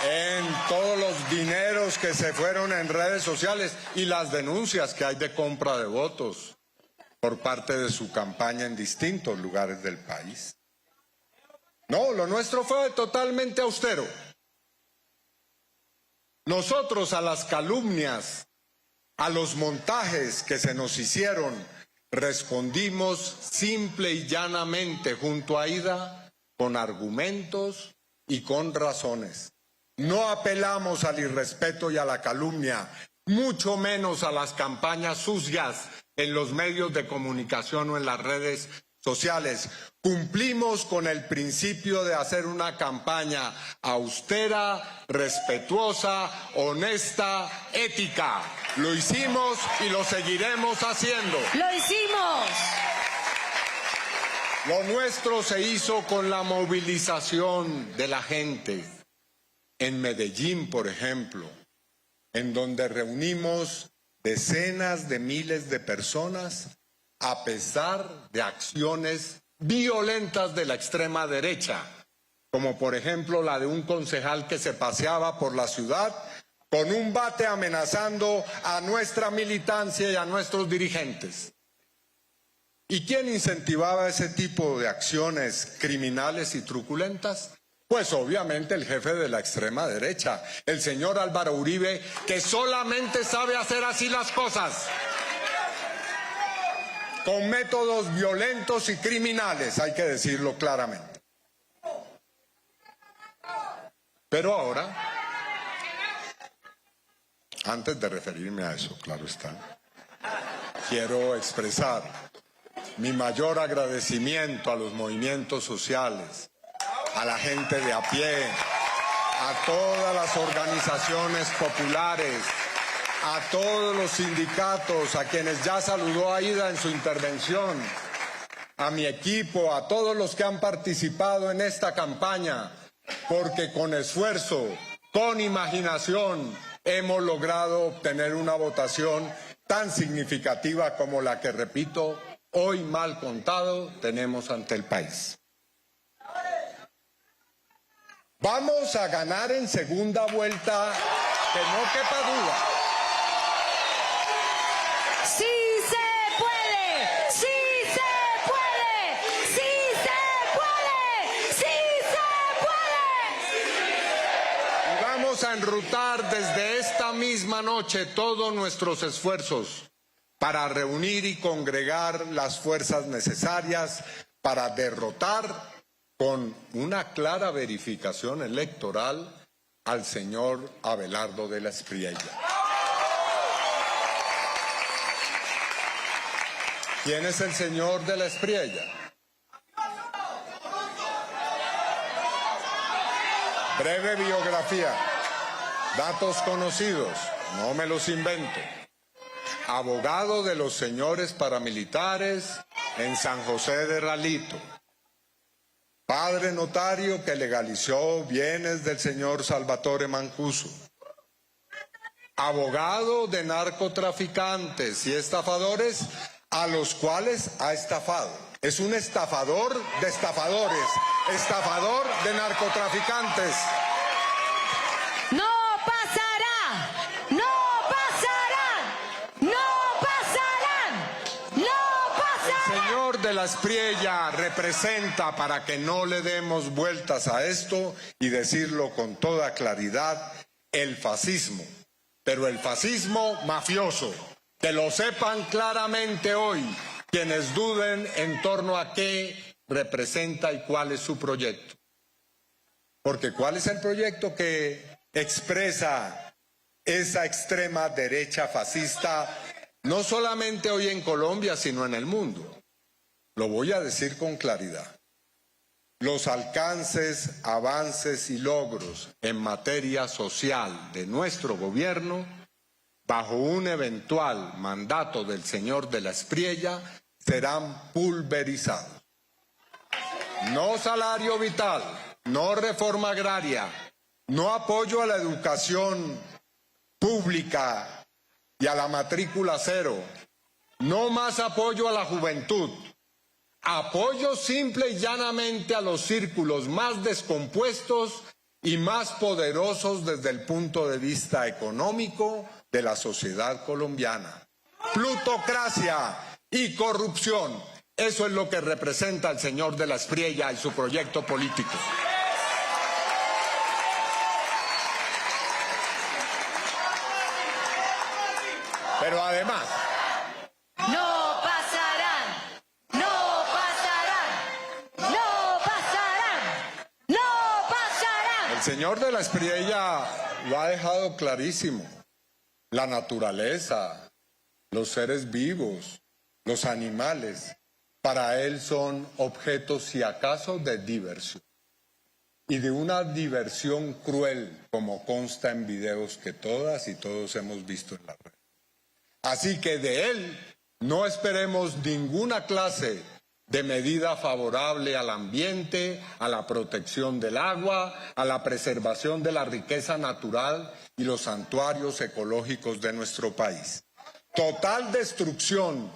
en todos los dineros que se fueron en redes sociales y las denuncias que hay de compra de votos por parte de su campaña en distintos lugares del país? No, lo nuestro fue totalmente austero. Nosotros a las calumnias, a los montajes que se nos hicieron, respondimos simple y llanamente junto a Aida con argumentos y con razones. No apelamos al irrespeto y a la calumnia, mucho menos a las campañas sucias en los medios de comunicación o en las redes sociales. Cumplimos con el principio de hacer una campaña austera, respetuosa, honesta, ética. Lo hicimos y lo seguiremos haciendo. ¡Lo hicimos! Lo nuestro se hizo con la movilización de la gente. En Medellín, por ejemplo, en donde reunimos decenas de miles de personas a pesar de acciones violentas de la extrema derecha, como por ejemplo la de un concejal que se paseaba por la ciudad con un bate amenazando a nuestra militancia y a nuestros dirigentes. ¿Y quién incentivaba ese tipo de acciones criminales y truculentas? Pues obviamente el jefe de la extrema derecha, el señor Álvaro Uribe, que solamente sabe hacer así las cosas, con métodos violentos y criminales, hay que decirlo claramente. Pero ahora, antes de referirme a eso, claro está, quiero expresar mi mayor agradecimiento a los movimientos sociales, a la gente de a pie, a todas las organizaciones populares, a todos los sindicatos, a quienes ya saludó Aida en su intervención, a mi equipo, a todos los que han participado en esta campaña, porque con esfuerzo, con imaginación, hemos logrado obtener una votación tan significativa como la que, repito, hoy mal contado tenemos ante el país. Vamos a ganar en segunda vuelta, que no quepa duda. ¡Sí se puede! ¡Sí se puede! ¡Sí se puede! ¡Sí se puede! Y vamos a enrutar desde esta misma noche todos nuestros esfuerzos para reunir y congregar las fuerzas necesarias para derrotar con una clara verificación electoral al señor Abelardo de la Espriella. ¿Quién es el señor de la Espriella? Breve biografía, datos conocidos, no me los invento. Abogado de los señores paramilitares en San José de Ralito. Padre notario que legalizó bienes del señor Salvatore Mancuso. Abogado de narcotraficantes y estafadores a los cuales ha estafado. Es un estafador de estafadores, estafador de narcotraficantes. ¡No pasará! ¡No pasará! ¡No pasarán! ¡No pasarán! El señor de la Espriella representa, para que no le demos vueltas a esto y decirlo con toda claridad, el fascismo, pero el fascismo mafioso. Que lo sepan claramente hoy quienes duden en torno a qué representa y cuál es su proyecto. Porque ¿cuál es el proyecto que expresa esa extrema derecha fascista, no solamente hoy en Colombia, sino en el mundo? Lo voy a decir con claridad. Los alcances, avances y logros en materia social de nuestro gobierno, bajo un eventual mandato del señor de la Espriella, serán pulverizados. No salario vital, no reforma agraria, no apoyo a la educación pública y a la matrícula cero, no más apoyo a la juventud, apoyo simple y llanamente a los círculos más descompuestos y más poderosos desde el punto de vista económico de la sociedad colombiana. Plutocracia y corrupción, eso es lo que representa el señor de la Espriella y su proyecto político. Pero además, ¡No pasarán! ¡No pasarán! ¡No pasarán! ¡No pasarán! el señor de la Espriella lo ha dejado clarísimo. La naturaleza, los seres vivos, los animales, para él son objetos, si acaso, de diversión. Y de una diversión cruel, como consta en videos que todas y todos hemos visto en la red. Así que de él no esperemos ninguna clase de medida favorable al ambiente, a la protección del agua, a la preservación de la riqueza natural y los santuarios ecológicos de nuestro país. Total destrucción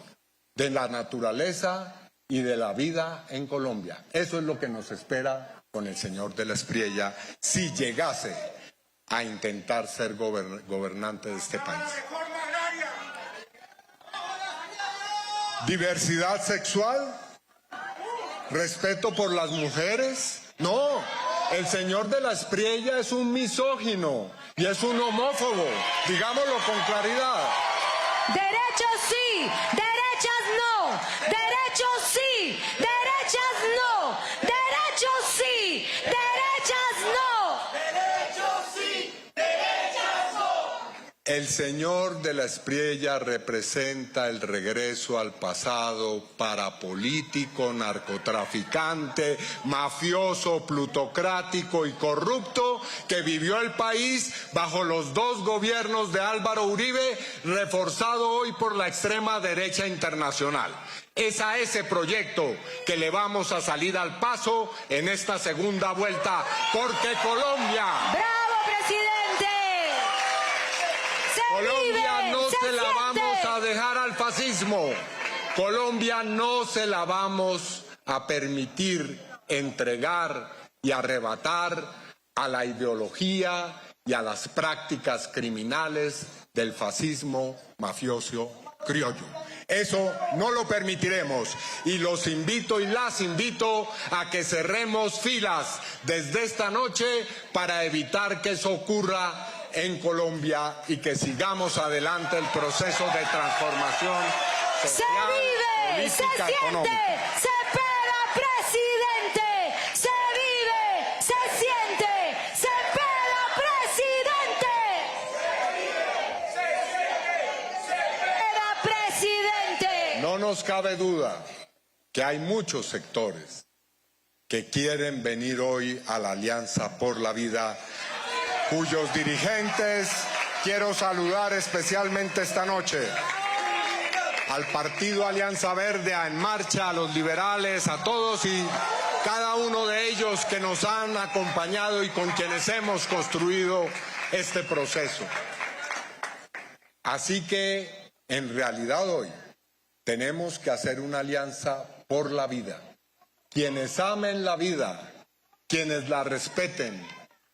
de la naturaleza y de la vida en Colombia. Eso es lo que nos espera con el señor de la Espriella si llegase a intentar ser gobernante de este país. ¿Diversidad sexual? ¿Respeto por las mujeres? No, el señor de la Espriella es un misógino y es un homófobo, digámoslo con claridad. Derechos sí, derechas no, derechos sí, derechas no, derechos sí, derechas no. Derechos sí, derechas no. El señor de la Espriella representa el regreso al pasado parapolítico, narcotraficante, mafioso, plutocrático y corrupto que vivió el país bajo los dos gobiernos de Álvaro Uribe, reforzado hoy por la extrema derecha internacional. Es a ese proyecto que le vamos a salir al paso en esta segunda vuelta, porque Colombia... ¡Bravo, presidente! Colombia no se la vamos a dejar al fascismo. Colombia no se la vamos a permitir entregar y arrebatar a la ideología y a las prácticas criminales del fascismo mafioso criollo. Eso no lo permitiremos y los invito y las invito a que cerremos filas desde esta noche para evitar que eso ocurra en Colombia y que sigamos adelante el proceso de transformación social, política, económica. Se pega, presidente, se vive, se siente, se pega, presidente. Se pega, presidente. No nos cabe duda que hay muchos sectores que quieren venir hoy a la Alianza por la Vida, cuyos dirigentes quiero saludar especialmente esta noche. Al Partido Alianza Verde, a En Marcha, a los liberales, a todos y cada uno de ellos que nos han acompañado y con quienes hemos construido este proceso. Así que, en realidad hoy, tenemos que hacer una alianza por la vida. Quienes amen la vida, quienes la respeten,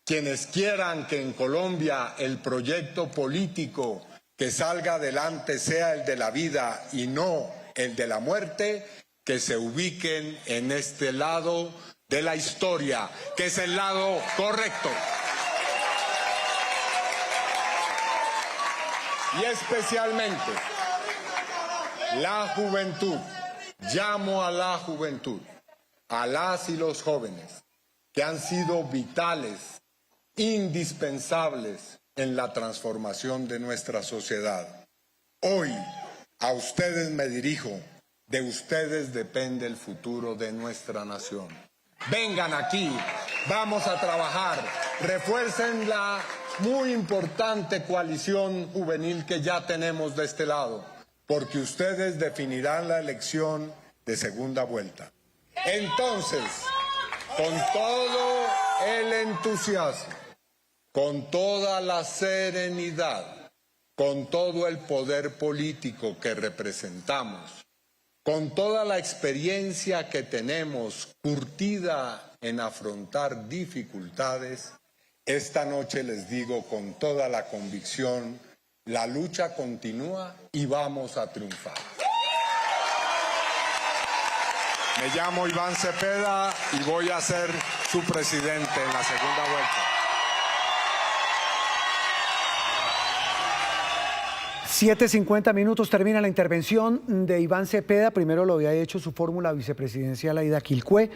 quienes quieran que en Colombia el proyecto político que salga adelante sea el de la vida y no el de la muerte, que se ubiquen en este lado de la historia, que es el lado correcto. Y especialmente la juventud, llamo a la juventud, a las y los jóvenes, que han sido vitales, indispensables en la transformación de nuestra sociedad. Hoy a ustedes me dirijo, de ustedes depende el futuro de nuestra nación. Vengan aquí, vamos a trabajar, refuercen la muy importante coalición juvenil que ya tenemos de este lado, porque ustedes definirán la elección de segunda vuelta. Entonces, con todo el entusiasmo, con toda la serenidad, con todo el poder político que representamos, con toda la experiencia que tenemos curtida en afrontar dificultades, esta noche les digo con toda la convicción, la lucha continúa y vamos a triunfar. Me llamo Iván Cepeda y voy a ser su presidente en la segunda vuelta. 7:50 termina la intervención de Iván Cepeda. Primero lo había hecho su fórmula vicepresidencial Aida Quilcué.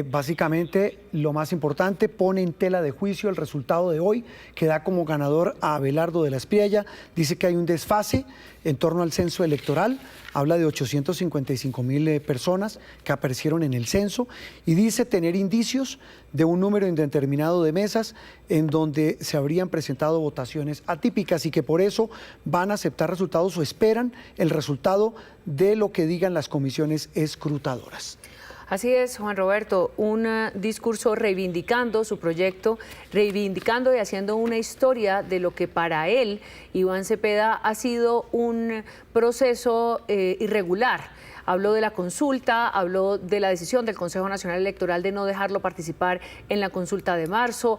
Básicamente, lo más importante, pone en tela de juicio el resultado de hoy, que da como ganador a Abelardo de la Espriella. Dice que hay un desfase en torno al censo electoral. Habla de 855.000 personas que aparecieron en el censo y dice tener indicios de un número indeterminado de mesas en donde se habrían presentado votaciones atípicas y que por eso van a aceptar resultados o esperan el resultado de lo que digan las comisiones escrutadoras. Así es, Juan Roberto, un discurso reivindicando su proyecto, reivindicando y haciendo una historia de lo que para él, Iván Cepeda, ha sido un proceso irregular. Habló de la consulta, habló de la decisión del Consejo Nacional Electoral de no dejarlo participar en la consulta de marzo,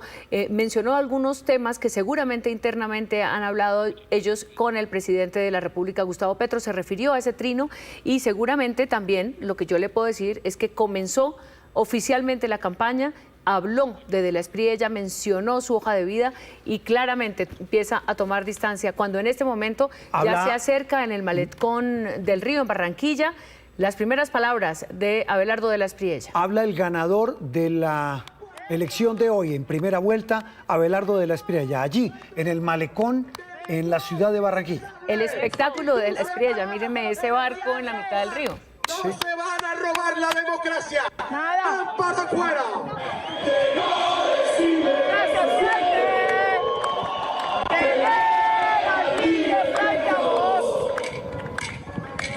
mencionó algunos temas que seguramente internamente han hablado ellos con el presidente de la República, Gustavo Petro, se refirió a ese trino y seguramente también lo que yo le puedo decir es que comenzó oficialmente la campaña, habló de la Espriella, mencionó su hoja de vida y claramente empieza a tomar distancia cuando en este momento ya se acerca en el malecón del río en Barranquilla. Las primeras palabras de Abelardo de la Espriella. Habla el ganador de la elección de hoy en primera vuelta, Abelardo de la Espriella, allí en el malecón en la ciudad de Barranquilla. El espectáculo de la Espriella, míreme ese barco en la mitad del río. No se van a robar la democracia. Nada. ¡Para afuera!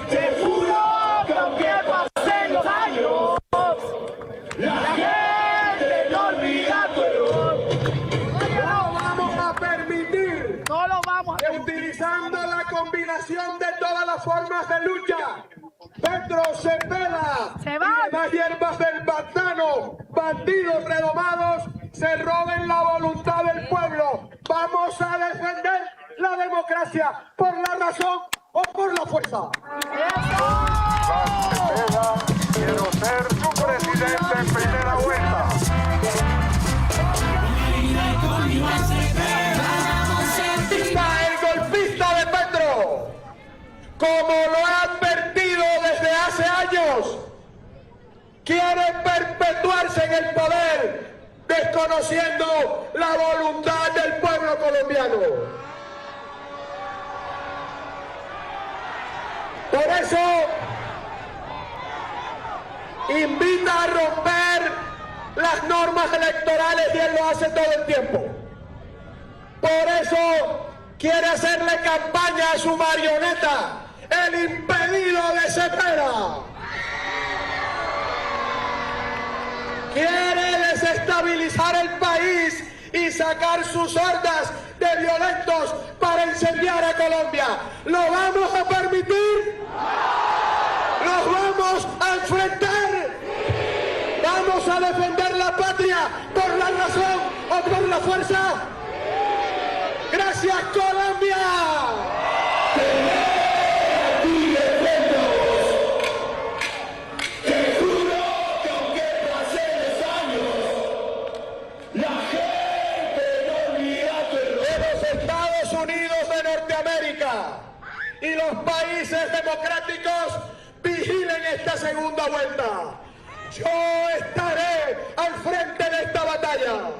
Te juro que aunque pasen los años, la gente no olvida tu error. No vamos a permitir, No lo vamos a permitir. utilizando la combinación de todas las formas de lucha, Petro Cepeda y demás hierbas del pantano, bandidos redomados, se roben la voluntad del pueblo. Vamos a defender la democracia por la razón o por la fuerza. Cepeda, quiero ser su presidente en primera vuelta. El golpista de Petro, como lo ha advertido desde hace años, quiere perpetuarse en el poder, desconociendo la voluntad del pueblo colombiano. Por eso invita a romper las normas electorales y él lo hace todo el tiempo. Por eso quiere hacerle campaña a su marioneta, el impedido de Cepeda. Quiere desestabilizar el país y sacar sus hordas de violentos para incendiar a Colombia. ¿Lo vamos a permitir? ¿Los vamos a enfrentar? ¿Vamos a defender la patria por la razón o por la fuerza? ¡Gracias, Colombia! Te juro que aunque pasen los años, la gente no olvida tu error. Los Estados Unidos de Norteamérica y los países democráticos vigilen esta segunda vuelta. Yo estaré al frente de esta batalla.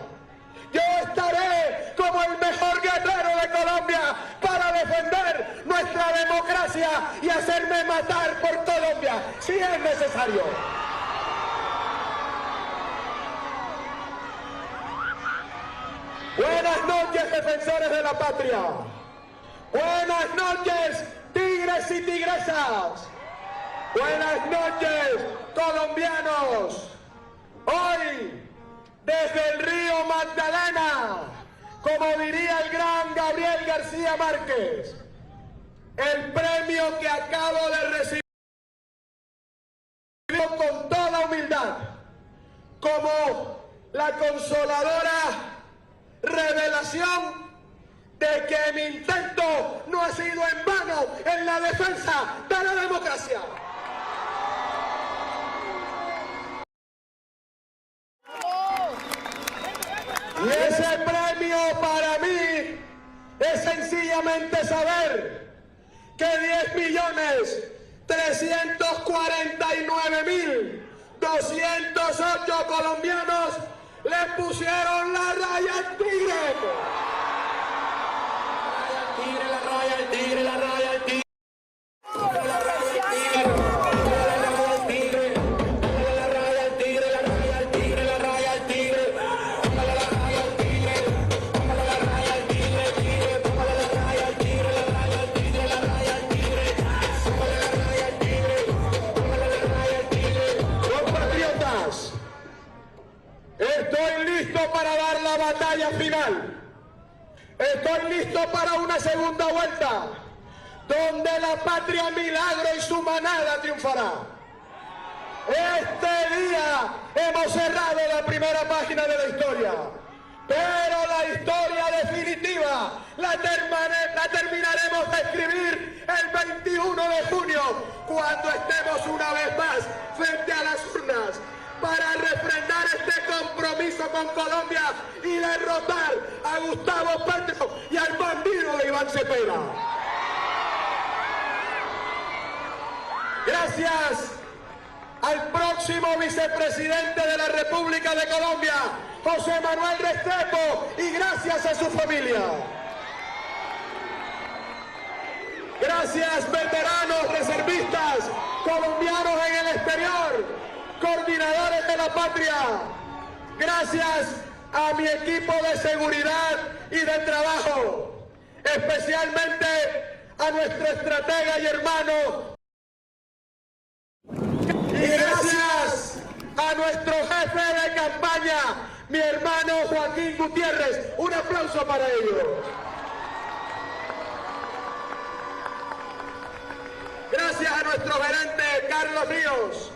Yo estaré como el mejor guerrero de Colombia para defender nuestra democracia y hacerme matar por Colombia, si es necesario. Buenas noches, defensores de la patria. Buenas noches, tigres y tigresas. Buenas noches, colombianos. Hoy, desde el río Magdalena, como diría el gran Gabriel García Márquez, el premio que acabo de recibir con toda humildad, como la consoladora revelación de que mi intento no ha sido en vano en la defensa de la democracia. Y ese premio para mí es sencillamente saber que 10.349.208 colombianos le pusieron la raya al tigre. La raya al tigre, la raya al tigre. Estoy listo para dar la batalla final. Estoy listo para una segunda vuelta, donde la patria Milagro y su manada triunfará. Este día hemos cerrado la primera página de la historia, pero la historia definitiva la terminaremos de escribir el 21 de junio, cuando estemos una vez más frente a las urnas, para refrendar este compromiso con Colombia y derrotar a Gustavo Petro y al bandido de Iván Cepeda. Gracias al próximo vicepresidente de la República de Colombia, José Manuel Restrepo, y gracias a su familia. Gracias, veteranos, reservistas, colombianos en el exterior, coordinadores de la patria. Gracias a mi equipo de seguridad y de trabajo, especialmente a nuestro estratega y hermano. Y gracias a nuestro jefe de campaña, mi hermano Joaquín Gutiérrez. Un aplauso para ellos. Gracias a nuestro gerente Carlos Ríos,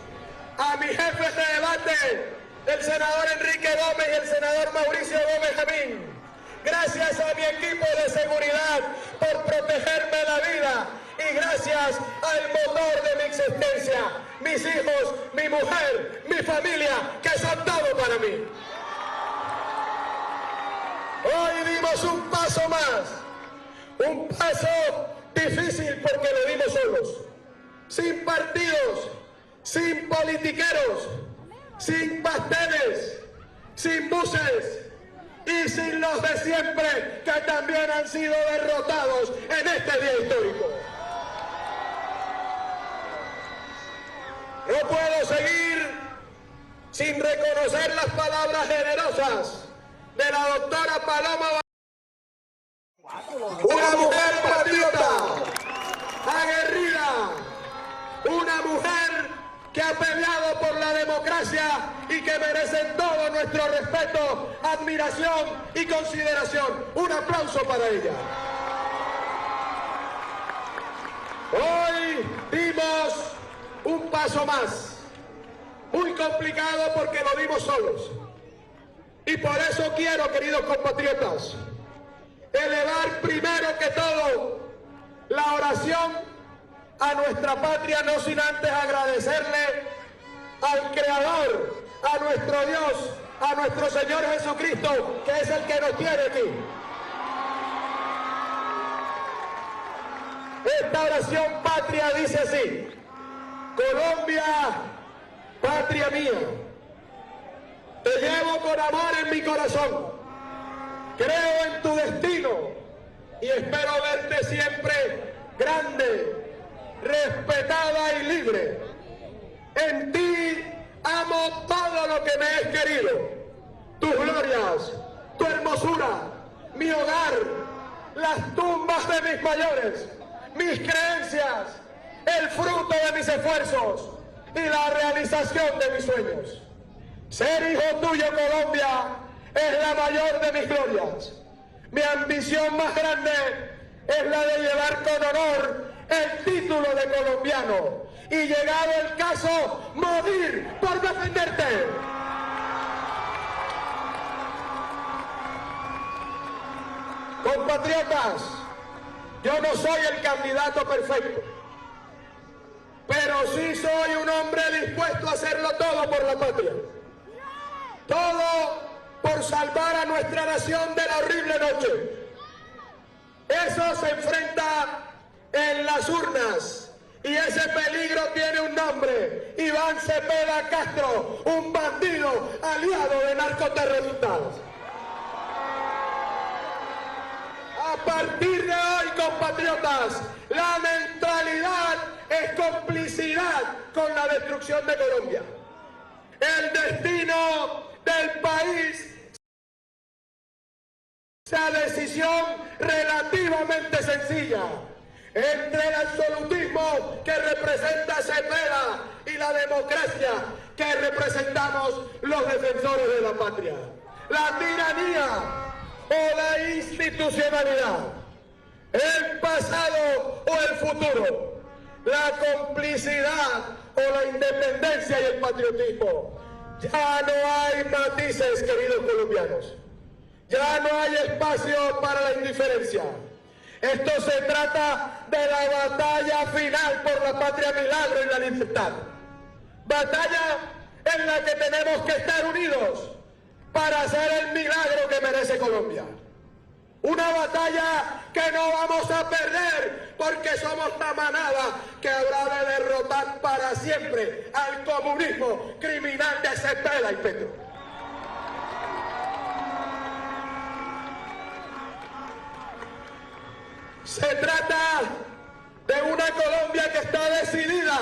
a mis jefes de debate, el senador Enrique Gómez y el senador Mauricio Gómez Jamín. Gracias a mi equipo de seguridad por protegerme la vida y gracias al motor de mi existencia, mis hijos, mi mujer, mi familia, que son todo para mí. Hoy dimos un paso más, un paso difícil porque lo dimos solos, sin partidos, sin politiqueros, sin pasteles, sin buses y sin los de siempre que también han sido derrotados en este día histórico. No puedo seguir sin reconocer las palabras generosas de la doctora Paloma, una mujer patriota, aguerrida, una mujer que ha peleado por la democracia y que merece todo nuestro respeto, admiración y consideración. Un aplauso para ella. Hoy dimos un paso más, muy complicado porque lo dimos solos. Y por eso quiero, queridos compatriotas, elevar primero que todo la oración a nuestra patria, no sin antes agradecerle al Creador, a nuestro Dios, a nuestro Señor Jesucristo, que es el que nos tiene aquí. Esta oración patria dice así: Colombia, patria mía, te llevo con amor en mi corazón, creo en tu destino y espero verte siempre grande, respetada y libre. En ti amo todo lo que me es querido, tus glorias, tu hermosura, mi hogar, las tumbas de mis mayores, mis creencias, el fruto de mis esfuerzos y la realización de mis sueños. Ser hijo tuyo, Colombia, es la mayor de mis glorias. Mi ambición más grande es la de llevar con honor el título de colombiano y, llegado el caso, morir por defenderte. Compatriotas, yo no soy el candidato perfecto, pero sí soy un hombre dispuesto a hacerlo todo por la patria. Todo por salvar a nuestra nación de la horrible noche. Eso se enfrenta en las urnas y ese peligro tiene un nombre: Iván Cepeda Castro, un bandido aliado de narcoterroristas. A partir de hoy, compatriotas, la mentalidad es complicidad con la destrucción de Colombia. El destino del país, esa decisión relativamente sencilla entre el absolutismo que representa Cepeda y la democracia que representamos los defensores de la patria. La tiranía o la institucionalidad, el pasado o el futuro, la complicidad o la independencia y el patriotismo. Ya no hay matices, queridos colombianos. Ya no hay espacio para la indiferencia. Esto se trata de la batalla final por la patria milagro y la libertad. Batalla en la que tenemos que estar unidos para hacer el milagro que merece Colombia. Una batalla que no vamos a perder porque somos la manada que habrá de derrotar para siempre al comunismo criminal de Cepeda y Petro. Se trata de una Colombia que está decidida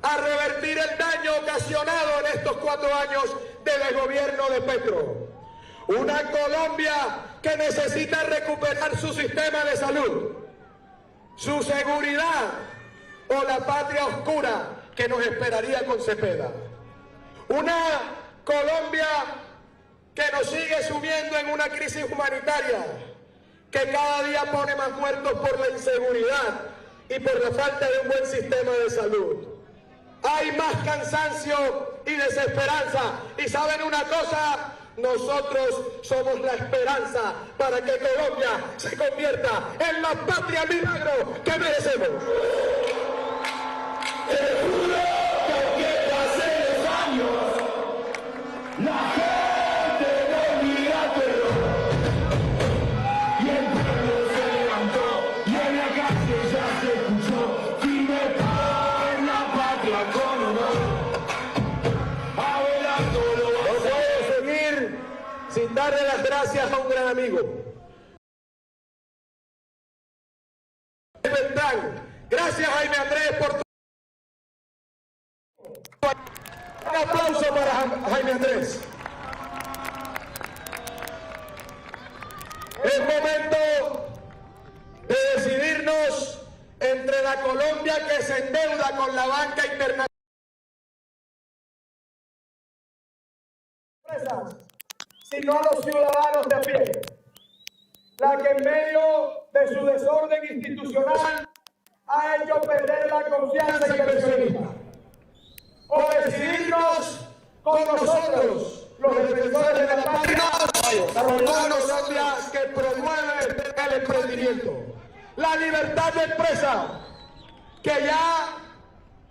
a revertir el daño ocasionado en estos 4 años del gobierno de Petro. Una Colombia que necesita recuperar su sistema de salud, su seguridad o la patria oscura que nos esperaría con Cepeda. Una Colombia que nos sigue sumiendo en una crisis humanitaria, que cada día pone más muertos por la inseguridad y por la falta de un buen sistema de salud. hay más cansancio y desesperanza. Y ¿saben una cosa? Nosotros somos la esperanza para que Colombia se convierta en la patria milagro que merecemos. Te juro que aunque pasen los años, la gente no olvida tu error. Y el pueblo se levantó y en la calle ya se escuchó: firme por la patria con honor. No puedo seguir sin darle las gracias a un gran amigo. Gracias, Jaime Andrés, por tu... Un aplauso para Jaime Andrés. Es momento de decidirnos entre la Colombia que se endeuda con la banca internacional, sino a los ciudadanos de a pie, la que en medio de su desorden institucional ha hecho perder la confianza inversionista. O decidirnos con nosotros, los defensores de la patria, por una Colombia que promueve el emprendimiento, la libertad de empresa, que ya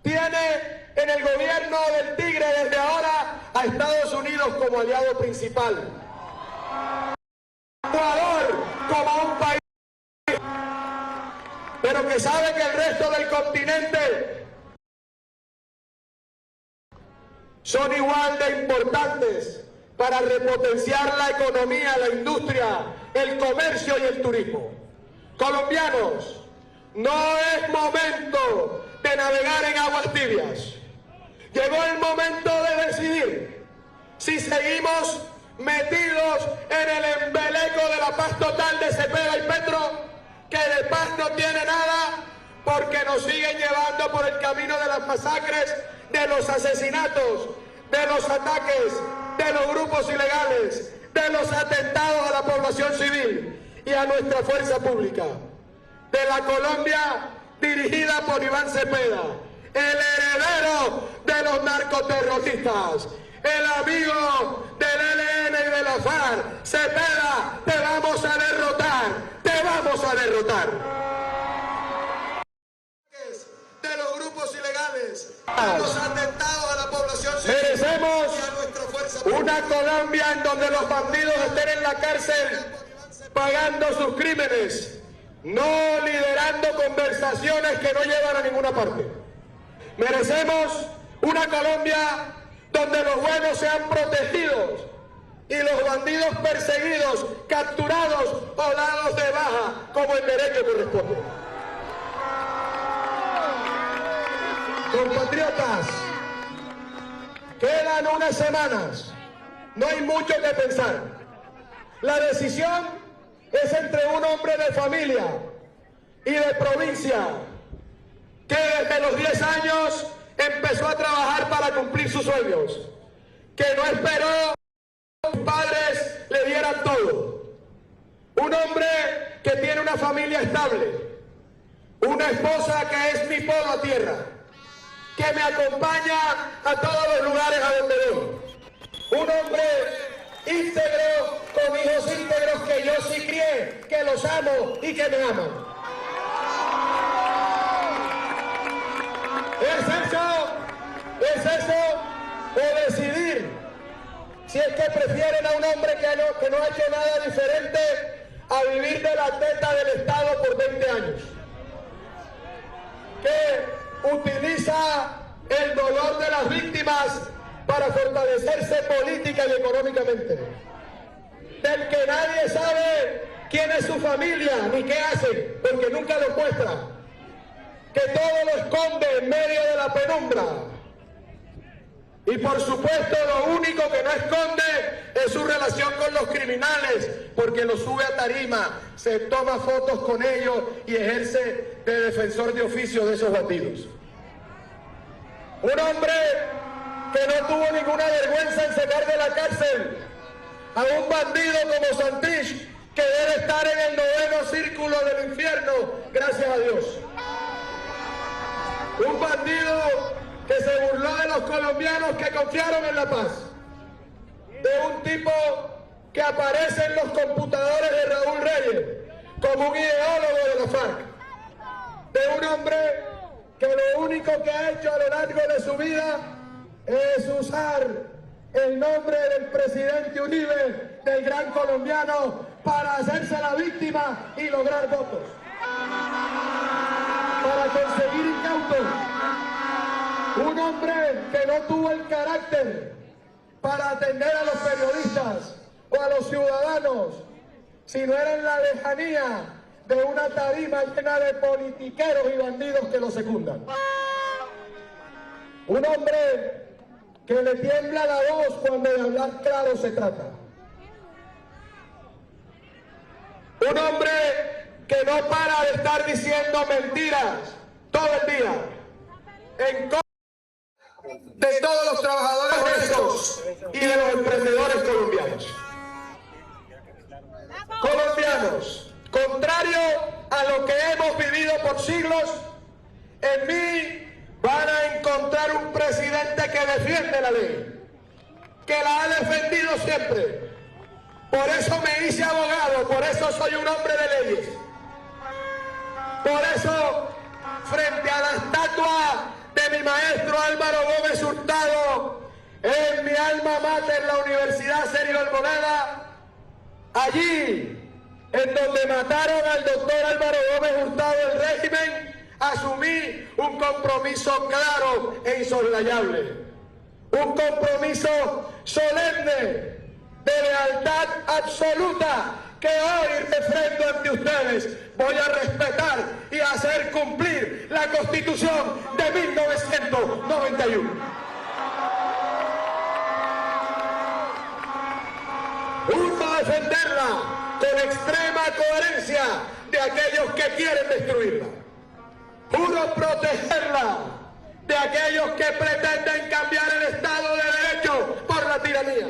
tiene en el gobierno del Tigre desde ahora a Estados Unidos como aliado principal, Ecuador como un país, pero que sabe que el resto del continente son igual de importantes para repotenciar la economía, la industria, el comercio y el turismo. Colombianos, no es momento de navegar en aguas tibias. Llegó el momento de decidir si seguimos metidos en el embeleco de la paz total de Cepeda y Petro, que de paz no tiene nada, porque nos siguen llevando por el camino de las masacres, de los asesinatos, de los ataques, de los grupos ilegales, de los atentados a la población civil y a nuestra fuerza pública. De la Colombia dirigida por Iván Cepeda, el heredero de los narcoterroristas, el amigo del ELN y de la FARC. Cepeda, te vamos a derrotar, te vamos a derrotar. De los grupos ilegales, de los atentados a la población civil. Merecemos y a nuestra fuerza pública. Una Colombia en donde los bandidos estén en la cárcel pagando sus crímenes, no liderando conversaciones que no llevan a ninguna parte. Merecemos una Colombia donde los buenos sean protegidos y los bandidos perseguidos, capturados o dados de baja como el derecho corresponde. Compatriotas, quedan unas semanas, no hay mucho que pensar. La decisión es entre un hombre de familia y de provincia que desde los 10 años empezó a trabajar para cumplir sus sueños, que no esperó que sus padres le dieran todo. Un hombre que tiene una familia estable, una esposa que es mi polo a tierra, que me acompaña a todos los lugares a donde voy. Un hombre íntegro, con hijos íntegros que yo sí crié, que los amo y que me aman. ¿Es eso o decidir si es que prefieren a un hombre que no ha hecho nada diferente a vivir de la teta del Estado por 20 años? Que utiliza el dolor de las víctimas para fortalecerse política y económicamente, del que nadie sabe quién es su familia ni qué hace, porque nunca lo muestra, que todo lo esconde en medio de la penumbra, y por supuesto lo único que no esconde es su relación con los criminales, porque los sube a tarima, se toma fotos con ellos y ejerce de defensor de oficio de esos bandidos. Un hombre que no tuvo ninguna vergüenza en sacar de la cárcel a un bandido como Santrich, que debe estar en el 9º círculo del infierno, gracias a Dios. Un bandido que que se burló de los colombianos que confiaron en la paz, de un tipo que aparece en los computadores de Raúl Reyes como un ideólogo de la FARC, de un hombre que lo único que ha hecho a lo largo de su vida es usar el nombre del presidente Uribe, del gran colombiano, para hacerse la víctima y lograr votos, para conseguir incautos. Un hombre que no tuvo el carácter para atender a los periodistas o a los ciudadanos, sino era en la lejanía de una tarima llena de politiqueros y bandidos que lo secundan. Un hombre que le tiembla la voz cuando de hablar claro se trata. Un hombre que no para de estar diciendo mentiras todo el día en contra de todos los trabajadores honestos y de los emprendedores colombianos. Colombianos, contrario a lo que hemos vivido por siglos, en mí van a encontrar un presidente que defiende la ley, que la ha defendido siempre. Por eso me hice abogado, por eso soy un hombre de leyes. Por eso, frente a la estatua de mi maestro Álvaro Gómez Hurtado, en mi alma mater, la Universidad Sergio Almoneda, allí, en donde mataron al doctor Álvaro Gómez Hurtado el régimen, asumí un compromiso claro e insoslayable. Un compromiso solemne de lealtad absoluta que hoy refrendo ante ustedes. Voy a respetar y hacer cumplir la Constitución de 1991. Juro defenderla con extrema coherencia de aquellos que quieren destruirla. Juro protegerla de aquellos que pretenden cambiar el Estado de Derecho por la tiranía.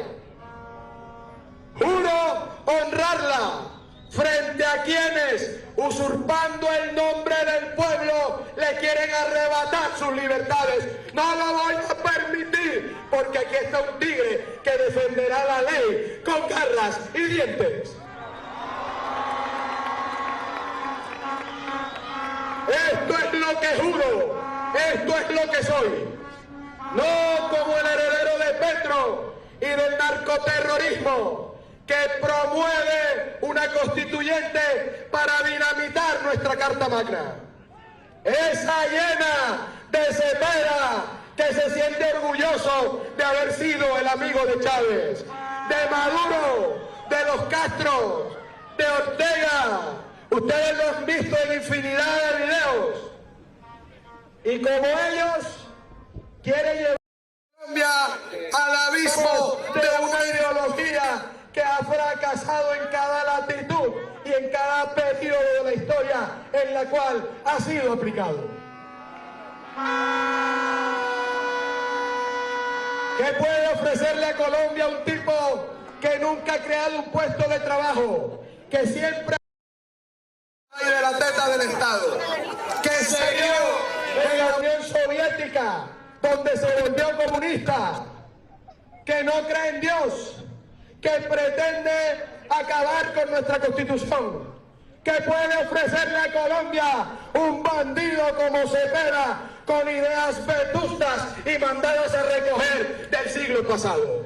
Juro honrarla frente a quienes, usurpando el nombre del pueblo, le quieren arrebatar sus libertades. No lo voy a permitir, porque aquí está un tigre que defenderá la ley con garras y dientes. Esto es lo que juro, esto es lo que soy. No como el heredero de Petro y del narcoterrorismo, que promueve una constituyente para dinamitar nuestra Carta Magna. Esa llena de Cepeda, que se siente orgulloso de haber sido el amigo de Chávez, de Maduro, de los Castro, de Ortega. Ustedes lo han visto en infinidad de videos. Y como ellos, quieren llevar a Colombia al abismo de una ideología que ha fracasado en cada latitud y en cada periodo de la historia en la cual ha sido aplicado. ¿Qué puede ofrecerle a Colombia un tipo que nunca ha creado un puesto de trabajo, que siempre ha de la teta del Estado, que se dio en la Unión Soviética, donde se volvió comunista, que no cree en Dios, que pretende acabar con nuestra Constitución? ¿Qué puede ofrecerle a Colombia un bandido como Cepeda con ideas vetustas y mandadas a recoger del siglo pasado?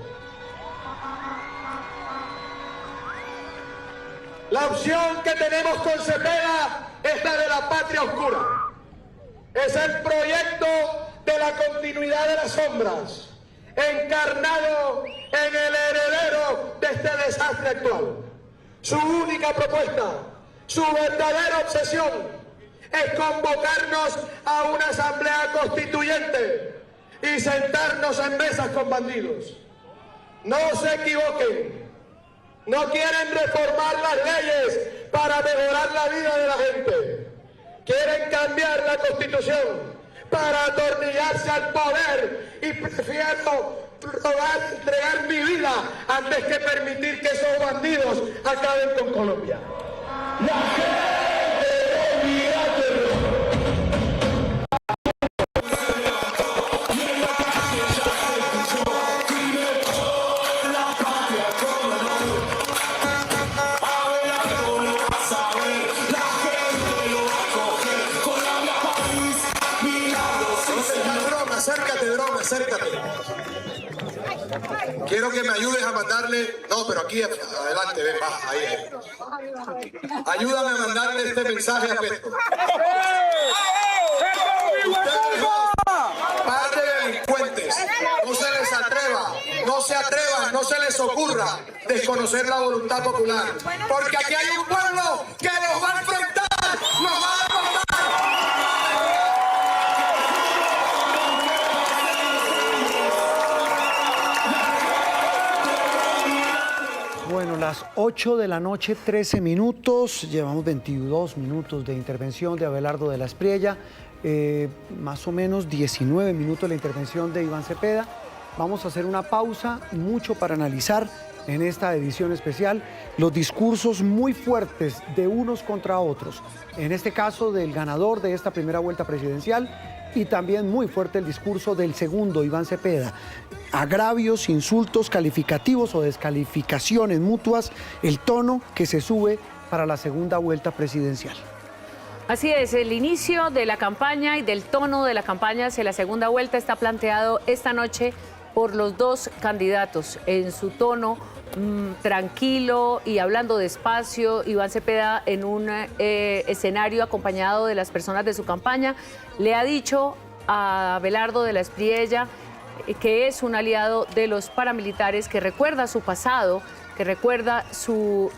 La opción que tenemos con Cepeda es la de la patria oscura. Es el proyecto de la continuidad de las sombras, encarnado en el heredero de este desastre actual. Su única propuesta, su verdadera obsesión, es convocarnos a una asamblea constituyente y sentarnos en mesas con bandidos. No se equivoquen, no quieren reformar las leyes para mejorar la vida de la gente. Quieren cambiar la Constitución para atornillarse al poder, y prefiero entregar mi vida antes que permitir que esos bandidos acaben con Colombia. La gente no olvida. quiero que me ayudes a mandarle, no, pero aquí adelante, ven, baja, ahí. Ayúdame a mandarle este mensaje a Petro. Ustedes dos, par de delincuentes, no se les atreva, no se atrevan, no se les ocurra desconocer la voluntad popular, porque aquí hay un pueblo que los va a enfrentar, los va a derrotar. Bueno, las 8 de la noche, 13 minutos, llevamos 22 minutos de intervención de Abelardo de la Espriella, más o menos 19 minutos la intervención de Iván Cepeda. Vamos a hacer una pausa, mucho para analizar en esta edición especial, los discursos muy fuertes de unos contra otros, en este caso del ganador de esta primera vuelta presidencial, y también muy fuerte el discurso del segundo, Iván Cepeda. Agravios, insultos, calificativos o descalificaciones mutuas, el tono que se sube para la segunda vuelta presidencial. Así es, el inicio de la campaña y del tono de la campaña hacia la segunda vuelta está planteado esta noche por los dos candidatos. En su tono tranquilo y hablando despacio, Iván Cepeda, en un escenario acompañado de las personas de su campaña, le ha dicho a Abelardo de la Espriella que es un aliado de los paramilitares, que recuerda su pasado, que recuerda su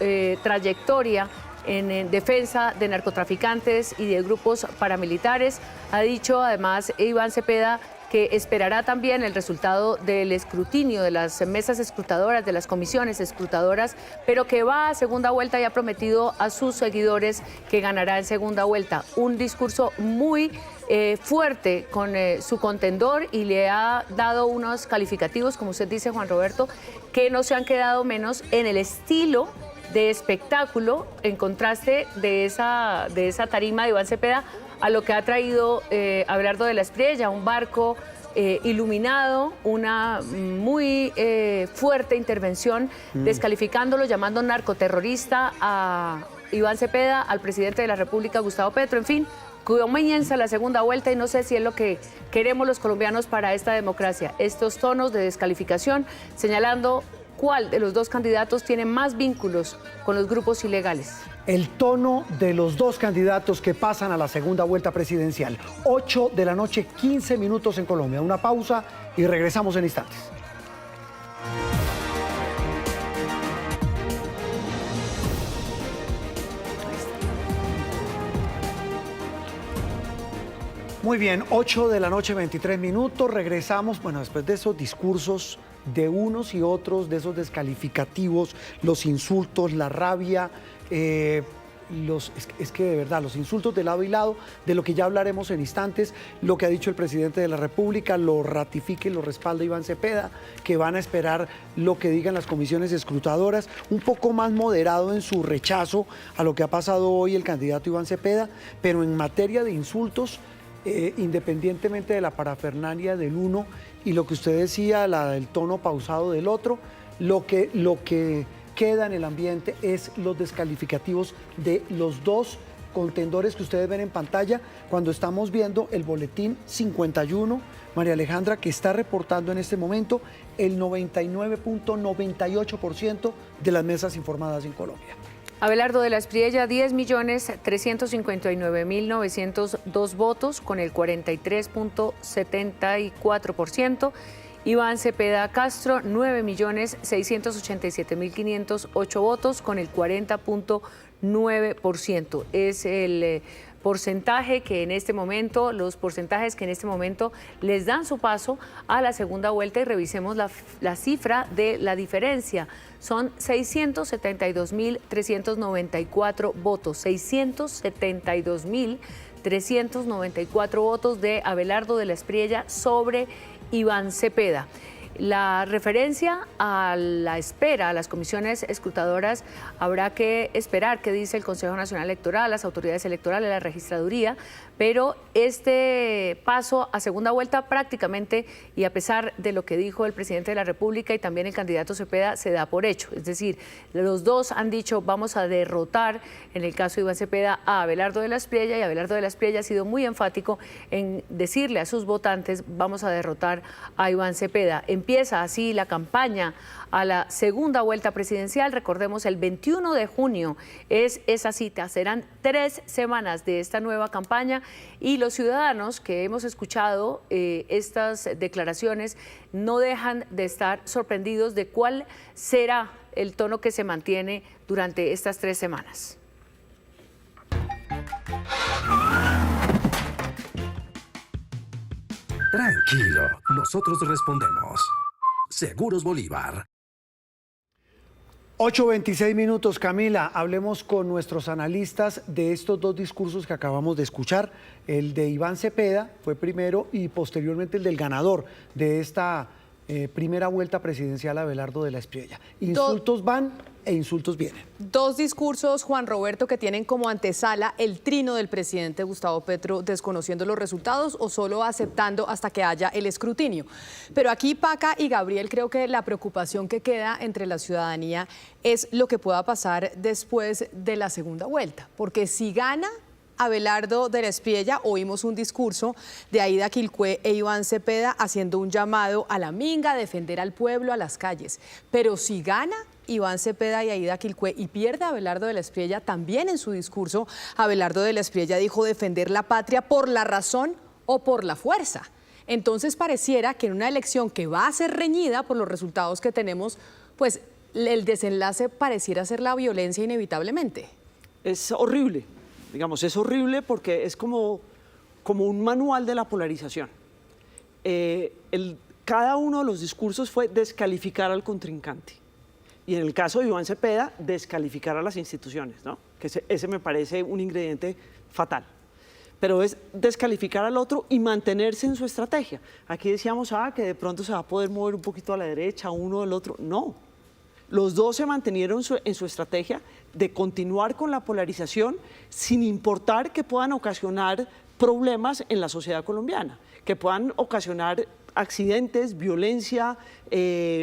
trayectoria en defensa de narcotraficantes y de grupos paramilitares. Ha dicho además Iván Cepeda que esperará también el resultado del escrutinio de las mesas escrutadoras, de las comisiones escrutadoras, pero que va a segunda vuelta y ha prometido a sus seguidores que ganará en segunda vuelta. Un discurso muy fuerte con su contendor, y le ha dado unos calificativos, como usted dice, Juan Roberto, que no se han quedado menos en el estilo de espectáculo, en contraste de esa tarima de Iván Cepeda a lo que ha traído Abelardo de la Espriella, un barco iluminado, una muy fuerte intervención, descalificándolo, llamando narcoterrorista a Iván Cepeda, al presidente de la República, Gustavo Petro. En fin, comienza la segunda vuelta y no sé si es lo que queremos los colombianos para esta democracia. Estos tonos de descalificación, señalando cuál de los dos candidatos tiene más vínculos con los grupos ilegales. El tono de los dos candidatos que pasan a la segunda vuelta presidencial. 8 de la noche, 15 minutos en Colombia. Una pausa y regresamos en instantes. Muy bien, 8 de la noche, 23 minutos. Regresamos, bueno, después de esos discursos de unos y otros, de esos descalificativos, los insultos, la rabia, es que de verdad, los insultos de lado y lado, de lo que ya hablaremos en instantes, lo que ha dicho el presidente de la República, lo ratifica y lo respalda Iván Cepeda, que van a esperar lo que digan las comisiones escrutadoras, un poco más moderado en su rechazo a lo que ha pasado hoy el candidato Iván Cepeda, pero en materia de insultos, independientemente de la parafernalia del uno y lo que usted decía, el tono pausado del otro, lo que queda en el ambiente es los descalificativos de los dos contendores que ustedes ven en pantalla cuando estamos viendo el boletín 51, María Alejandra, que está reportando en este momento el 99.98% de las mesas informadas en Colombia. Abelardo de la Espriella, 10.359.902 votos, con el 43.74%. Iván Cepeda Castro, 9.687.508 votos, con el 40.9%. Es el porcentaje que en este momento, los porcentajes que en este momento les dan su paso a la segunda vuelta, y revisemos la cifra de la diferencia. Son 672.394 votos, 672.394 votos de Abelardo de la Espriella sobre Iván Cepeda. La referencia a la espera, a las comisiones escrutadoras, habrá que esperar qué dice el Consejo Nacional Electoral, las autoridades electorales, la registraduría, pero este paso a segunda vuelta prácticamente, y a pesar de lo que dijo el presidente de la República y también el candidato Cepeda, se da por hecho. Es decir, los dos han dicho vamos a derrotar, en el caso de Iván Cepeda, a Abelardo de la Espriella, y Abelardo de la Espriella ha sido muy enfático en decirle a sus votantes vamos a derrotar a Iván Cepeda. Empieza así la campaña a la segunda vuelta presidencial. Recordemos, el 21 de junio es esa cita. Serán 3 semanas de esta nueva campaña y los ciudadanos que hemos escuchado estas declaraciones no dejan de estar sorprendidos de cuál será el tono que se mantiene durante estas 3 semanas. Tranquilo, nosotros respondemos. Seguros Bolívar. 8:26 minutos, Camila. Hablemos con nuestros analistas de estos 2 discursos que acabamos de escuchar. El de Iván Cepeda fue primero y posteriormente el del ganador de esta primera vuelta presidencial, Abelardo de la Espriella. Insultos van e insultos vienen. 2 discursos, Juan Roberto, que tienen como antesala el trino del presidente Gustavo Petro, desconociendo los resultados o solo aceptando hasta que haya el escrutinio. Pero aquí, Paca y Gabriel, creo que la preocupación que queda entre la ciudadanía es lo que pueda pasar después de la segunda vuelta. Porque si gana Abelardo de la Espriella, oímos un discurso de Aída Quilcué e Iván Cepeda haciendo un llamado a la minga, a defender al pueblo, a las calles. Pero si gana Iván Cepeda y Aída Quilcué y pierde Abelardo de la Espriella, también en su discurso Abelardo de la Espriella dijo defender la patria por la razón o por la fuerza. Entonces pareciera que en una elección que va a ser reñida por los resultados que tenemos, pues el desenlace pareciera ser la violencia inevitablemente. Es horrible. Digamos, es horrible porque es como un manual de la polarización. Cada uno de los discursos fue descalificar al contrincante. Y en el caso de Iván Cepeda, descalificar a las instituciones, ¿no? Que ese me parece un ingrediente fatal. Pero es descalificar al otro y mantenerse en su estrategia. Aquí decíamos, que de pronto se va a poder mover un poquito a la derecha, uno del otro. No. Los 2 se mantenieron en su estrategia de continuar con la polarización sin importar que puedan ocasionar problemas en la sociedad colombiana, que puedan ocasionar accidentes, violencia,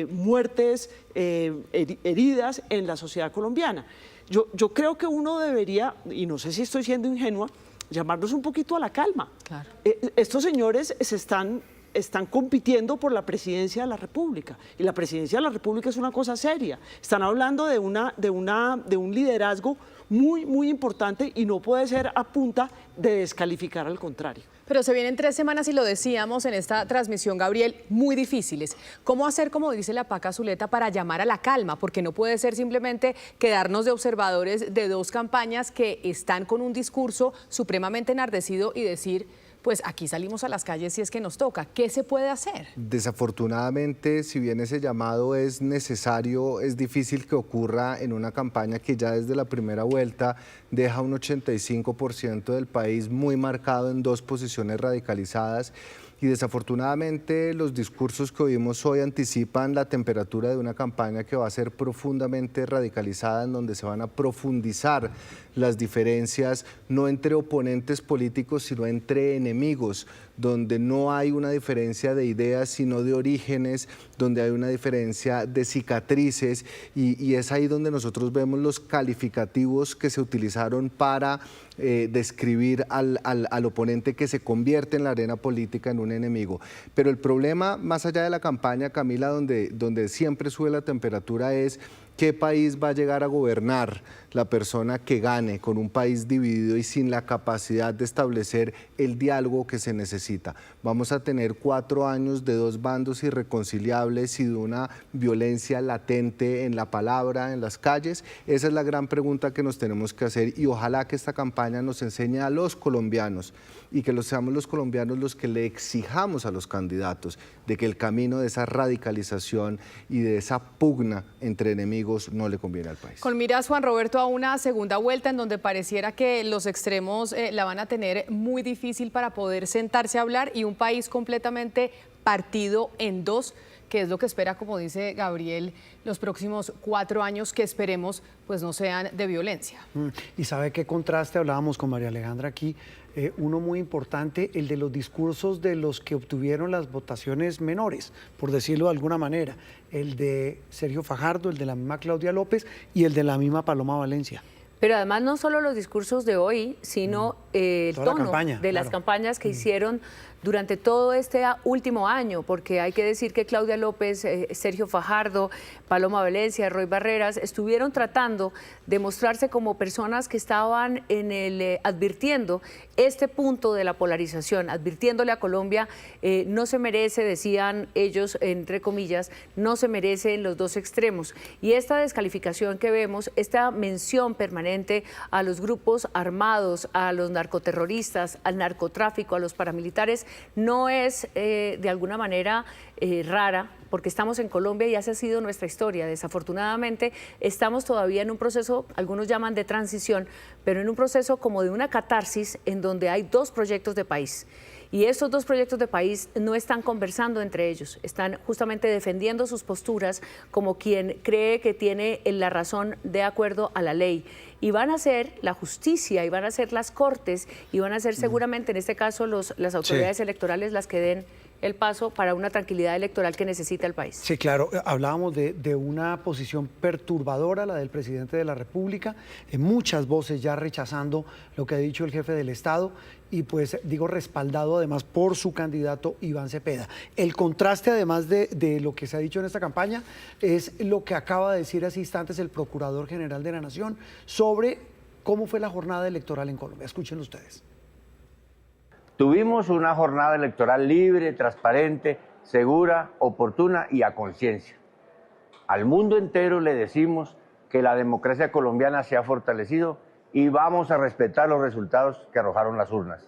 muertes, heridas en la sociedad colombiana. Yo creo que uno debería, y no sé si estoy siendo ingenua, llamarnos un poquito a la calma. Claro. Estos señores están compitiendo por la presidencia de la República. Y la presidencia de la República es una cosa seria. Están hablando de un liderazgo muy, muy importante y no puede ser a punta de descalificar al contrario. Pero se vienen 3 semanas, y lo decíamos en esta transmisión, Gabriel, muy difíciles. ¿Cómo hacer, como dice la Paca Zuleta, para llamar a la calma? Porque no puede ser simplemente quedarnos de observadores de 2 campañas que están con un discurso supremamente enardecido y decir, pues aquí salimos a las calles si es que nos toca. ¿Qué se puede hacer? Desafortunadamente, si bien ese llamado es necesario, es difícil que ocurra en una campaña que ya desde la primera vuelta deja un 85% del país muy marcado en 2 posiciones radicalizadas. Y desafortunadamente los discursos que oímos hoy anticipan la temperatura de una campaña que va a ser profundamente radicalizada, en donde se van a profundizar las diferencias no entre oponentes políticos, sino entre enemigos, donde no hay una diferencia de ideas, sino de orígenes, donde hay una diferencia de cicatrices, y es ahí donde nosotros vemos los calificativos que se utilizaron para describir al oponente que se convierte en la arena política en un enemigo. Pero el problema, más allá de la campaña, Camila, donde siempre sube la temperatura, es ¿qué país va a llegar a gobernar la persona que gane con un país dividido y sin la capacidad de establecer el diálogo que se necesita? Vamos a tener 4 años de 2 bandos irreconciliables y de una violencia latente en la palabra, en las calles. Esa es la gran pregunta que nos tenemos que hacer, y ojalá que esta campaña nos enseñe a los colombianos y que seamos los colombianos los que le exijamos a los candidatos de que el camino de esa radicalización y de esa pugna entre enemigos no le conviene al país. Con miras, Juan Roberto, a una segunda vuelta en donde pareciera que los extremos la van a tener muy difícil para poder sentarse a hablar, y un país completamente partido en 2, que es lo que espera, como dice Gabriel, los próximos 4 años, que esperemos pues no sean de violencia. Y sabe qué contraste, hablábamos con María Alejandra aquí, uno muy importante, el de los discursos de los que obtuvieron las votaciones menores, por decirlo de alguna manera, el de Sergio Fajardo, el de la misma Claudia López y el de la misma Paloma Valencia. Pero además no solo los discursos de hoy, sino el Toda la tono campaña, de las claro. campañas que hicieron durante todo este último año, porque hay que decir que Claudia López, Sergio Fajardo, Paloma Valencia, Roy Barreras estuvieron tratando de mostrarse como personas que estaban advirtiendo este punto de la polarización, advirtiéndole a Colombia, no se merece, decían ellos, entre comillas, no se merece en los dos extremos. Y esta descalificación que vemos, esta mención permanente a los grupos armados, a los narcoterroristas, al narcotráfico, a los paramilitares, no es de alguna manera rara, porque estamos en Colombia y esa ha sido nuestra historia. Desafortunadamente estamos todavía en un proceso, algunos llaman de transición, pero en un proceso como de una catarsis en donde hay dos proyectos de país. Y estos dos proyectos de país no están conversando entre ellos, están justamente defendiendo sus posturas como quien cree que tiene la razón de acuerdo a la ley. Y van a ser la justicia, y van a ser las cortes, y van a ser seguramente, en este caso, las autoridades electorales las que den el paso para una tranquilidad electoral que necesita el país. Sí, claro, hablábamos de una posición perturbadora, la del presidente de la República, muchas voces ya rechazando lo que ha dicho el jefe del Estado y pues digo respaldado además por su candidato Iván Cepeda. El contraste además de lo que se ha dicho en esta campaña es lo que acaba de decir hace instantes el Procurador General de la Nación sobre cómo fue la jornada electoral en Colombia. Escuchen ustedes. Tuvimos una jornada electoral libre, transparente, segura, oportuna y a conciencia. Al mundo entero le decimos que la democracia colombiana se ha fortalecido y vamos a respetar los resultados que arrojaron las urnas.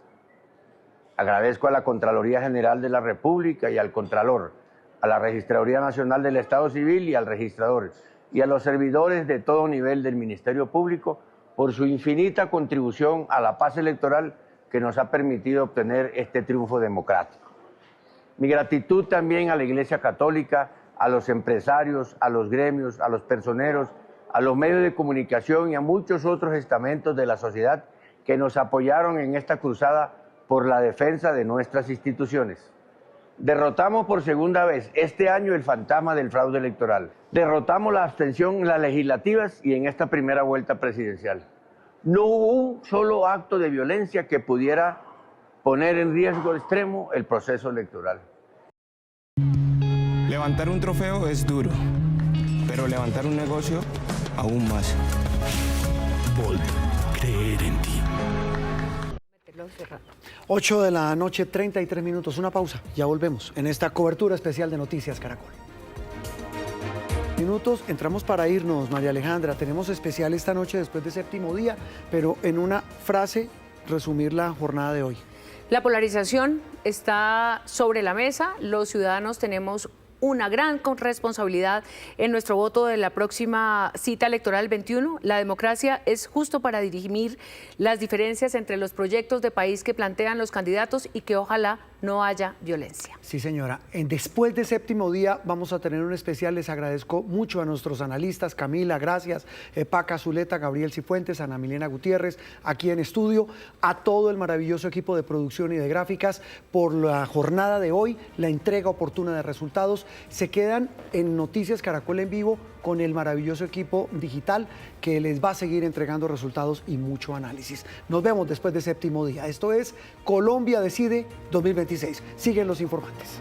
Agradezco a la Contraloría General de la República y al Contralor, a la Registraduría Nacional del Estado Civil y al registrador, y a los servidores de todo nivel del Ministerio Público por su infinita contribución a la paz electoral que nos ha permitido obtener este triunfo democrático. Mi gratitud también a la Iglesia Católica, a los empresarios, a los gremios, a los personeros, a los medios de comunicación y a muchos otros estamentos de la sociedad que nos apoyaron en esta cruzada por la defensa de nuestras instituciones. Derrotamos por segunda vez este año el fantasma del fraude electoral. Derrotamos la abstención en las legislativas y en esta primera vuelta presidencial. No hubo un solo acto de violencia que pudiera poner en riesgo extremo el proceso electoral. Levantar un trofeo es duro, pero levantar un negocio aún más. Bold, creer en ti. 8 de la noche, 33 minutos, una pausa, ya volvemos en esta cobertura especial de Noticias Caracol. Minutos, entramos para irnos, María Alejandra, tenemos especial esta noche después de séptimo día, pero en una frase resumir la jornada de hoy. La polarización está sobre la mesa, los ciudadanos tenemos una gran responsabilidad en nuestro voto de la próxima cita electoral 21. La democracia es justo para dirimir las diferencias entre los proyectos de país que plantean los candidatos y que ojalá no haya violencia. Sí, señora. Después de séptimo día vamos a tener un especial. Les agradezco mucho a nuestros analistas, Camila, gracias, Paca Zuleta, Gabriel Cifuentes, Ana Milena Gutiérrez, aquí en estudio, a todo el maravilloso equipo de producción y de gráficas por la jornada de hoy, la entrega oportuna de resultados. Se quedan en Noticias Caracol en vivo con el maravilloso equipo digital que les va a seguir entregando resultados y mucho análisis. Nos vemos después de séptimo día. Esto es Colombia Decide 2026. Siguen los informantes.